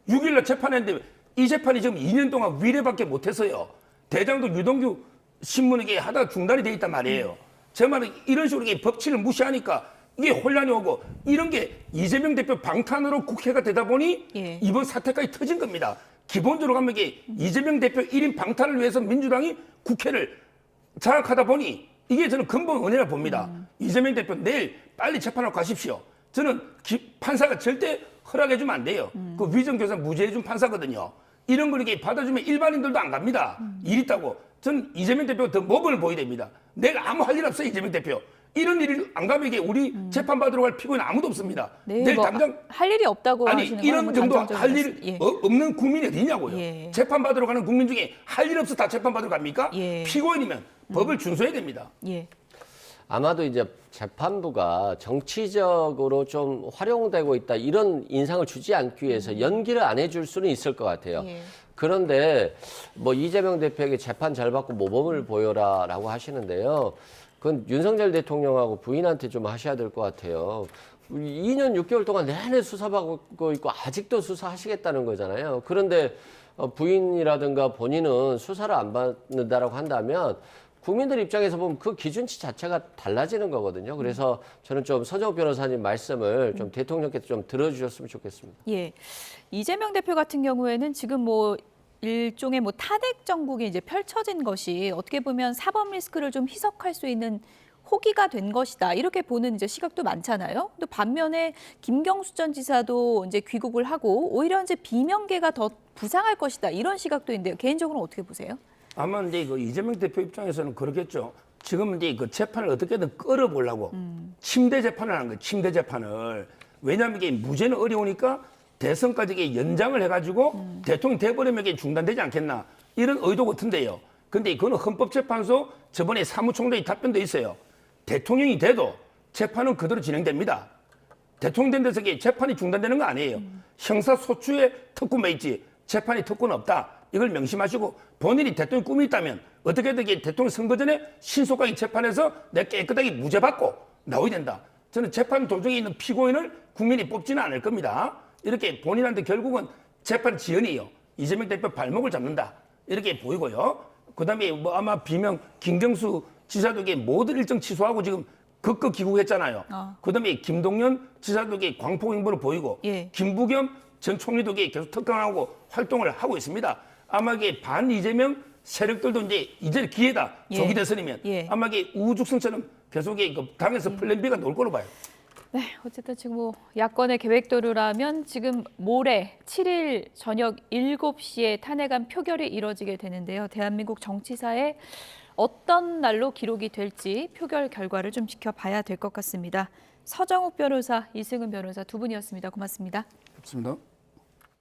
6일날 재판했는데 이 재판이 지금 2년 동안 위례밖에 못해서요. 대장도 유동규 신문에게 하다가 중단이 돼 있단 말이에요. 제 말은 이런 식으로 법치를 무시하니까 이게 혼란이 오고 이런 게 이재명 대표 방탄으로 국회가 되다 보니 이번 사태까지 터진 겁니다. 기본적으로 가면 이게 이재명 대표 1인 방탄을 위해서 민주당이 국회를 장악하다 보니 이게 저는 근본 원인이라 봅니다. 이재명 대표 내일 빨리 재판하러 가십시오. 저는 판사가 절대 허락해주면 안 돼요. 그 위정교사 무죄해준 판사거든요. 이런 걸 이렇게 받아주면 일반인들도 안 갑니다. 일 있다고. 저는 이재명 대표가 더 모범을 보여야 됩니다. 내가 아무 할 일 없어요, 이재명 대표. 이런 일이 안 가면 이게 우리 재판받으러 갈 피고인 아무도 없습니다. 네, 내일 뭐 당장 할 일이 없다고 아니 하시는 이런 정도 할 일 예. 없는 국민이 어디 있냐고요. 예. 재판받으러 가는 국민 중에 할 일 없어 다 재판받으러 갑니까? 예. 피고인이면 법을 준수해야 됩니다. 예. 아마도 이제 재판부가 정치적으로 좀 활용되고 있다 이런 인상을 주지 않기 위해서 연기를 안 해줄 수는 있을 것 같아요. 예. 그런데 뭐 이재명 대표에게 재판 잘 받고 모범을 보여라라고 하시는데요. 그건 윤석열 대통령하고 부인한테 좀 하셔야 될 것 같아요. 2년 6개월 동안 내내 수사받고 있고 아직도 수사하시겠다는 거잖아요. 그런데 부인이라든가 본인은 수사를 안 받는다라고 한다면 국민들 입장에서 보면 그 기준치 자체가 달라지는 거거든요. 그래서 저는 좀 서정욱 변호사님 말씀을 좀 대통령께서 좀 들어주셨으면 좋겠습니다. 예. 이재명 대표 같은 경우에는 지금 뭐 일종의 뭐 탄핵 정국이 이제 펼쳐진 것이 어떻게 보면 사법 리스크를 좀 희석할 수 있는 호기가 된 것이다. 이렇게 보는 이제 시각도 많잖아요. 또 반면에 김경수 전 지사도 이제 귀국을 하고 오히려 이제 비명계가 더 부상할 것이다. 이런 시각도 있는데요. 개인적으로 어떻게 보세요? 아마 이제 그 이재명 대표 입장에서는 그렇겠죠. 지금 이제 그 재판을 어떻게든 끌어보려고 침대 재판을 하는 거예요. 침대 재판을. 왜냐하면 이게 무죄는 어려우니까 대선까지 이게 연장을 해가지고 대통령 돼버리면 이게 중단되지 않겠나 이런 의도 같은데요. 근데 그거는 헌법재판소 저번에 사무총장이 답변도 있어요. 대통령이 돼도 재판은 그대로 진행됩니다. 대통령 된 데서 이게 재판이 중단되는 거 아니에요. 형사소추에 특권만 있지 재판이 특권 없다. 이걸 명심하시고 본인이 대통령 꿈이 있다면 어떻게든 이게 대통령 선거 전에 신속하게 재판해서 내가 깨끗하게 무죄받고 나와야 된다. 저는 재판 도중에 있는 피고인을 국민이 뽑지는 않을 겁니다. 이렇게 본인한테 결국은 재판 지연이요. 이재명 대표 발목을 잡는다. 이렇게 보이고요. 그다음에 뭐 아마 비명 김경수 지사도 이게 모든 일정 취소하고 지금 극극 귀국했잖아요. 그다음에 김동연 지사도 이게 광폭 행보를 보이고 김부겸 전 총리도 이게 계속 특강하고 활동을 하고 있습니다. 아마 이게 반 이재명 세력들도 이제 기회다. 조기 대선이면 아마 이게 우후죽순처럼 계속 그 당에서 플랜 B가 나올 걸로 봐요. 네, 어쨌든 지금 뭐 야권의 계획대로라면 지금 모레 7일 저녁 7시에 탄핵안 표결이 이뤄지게 되는데요. 대한민국 정치사에 어떤 날로 기록이 될지 표결 결과를 좀 지켜봐야 될 것 같습니다. 서정욱 변호사, 이승은 변호사 두 분이었습니다. 고맙습니다. 고맙습니다.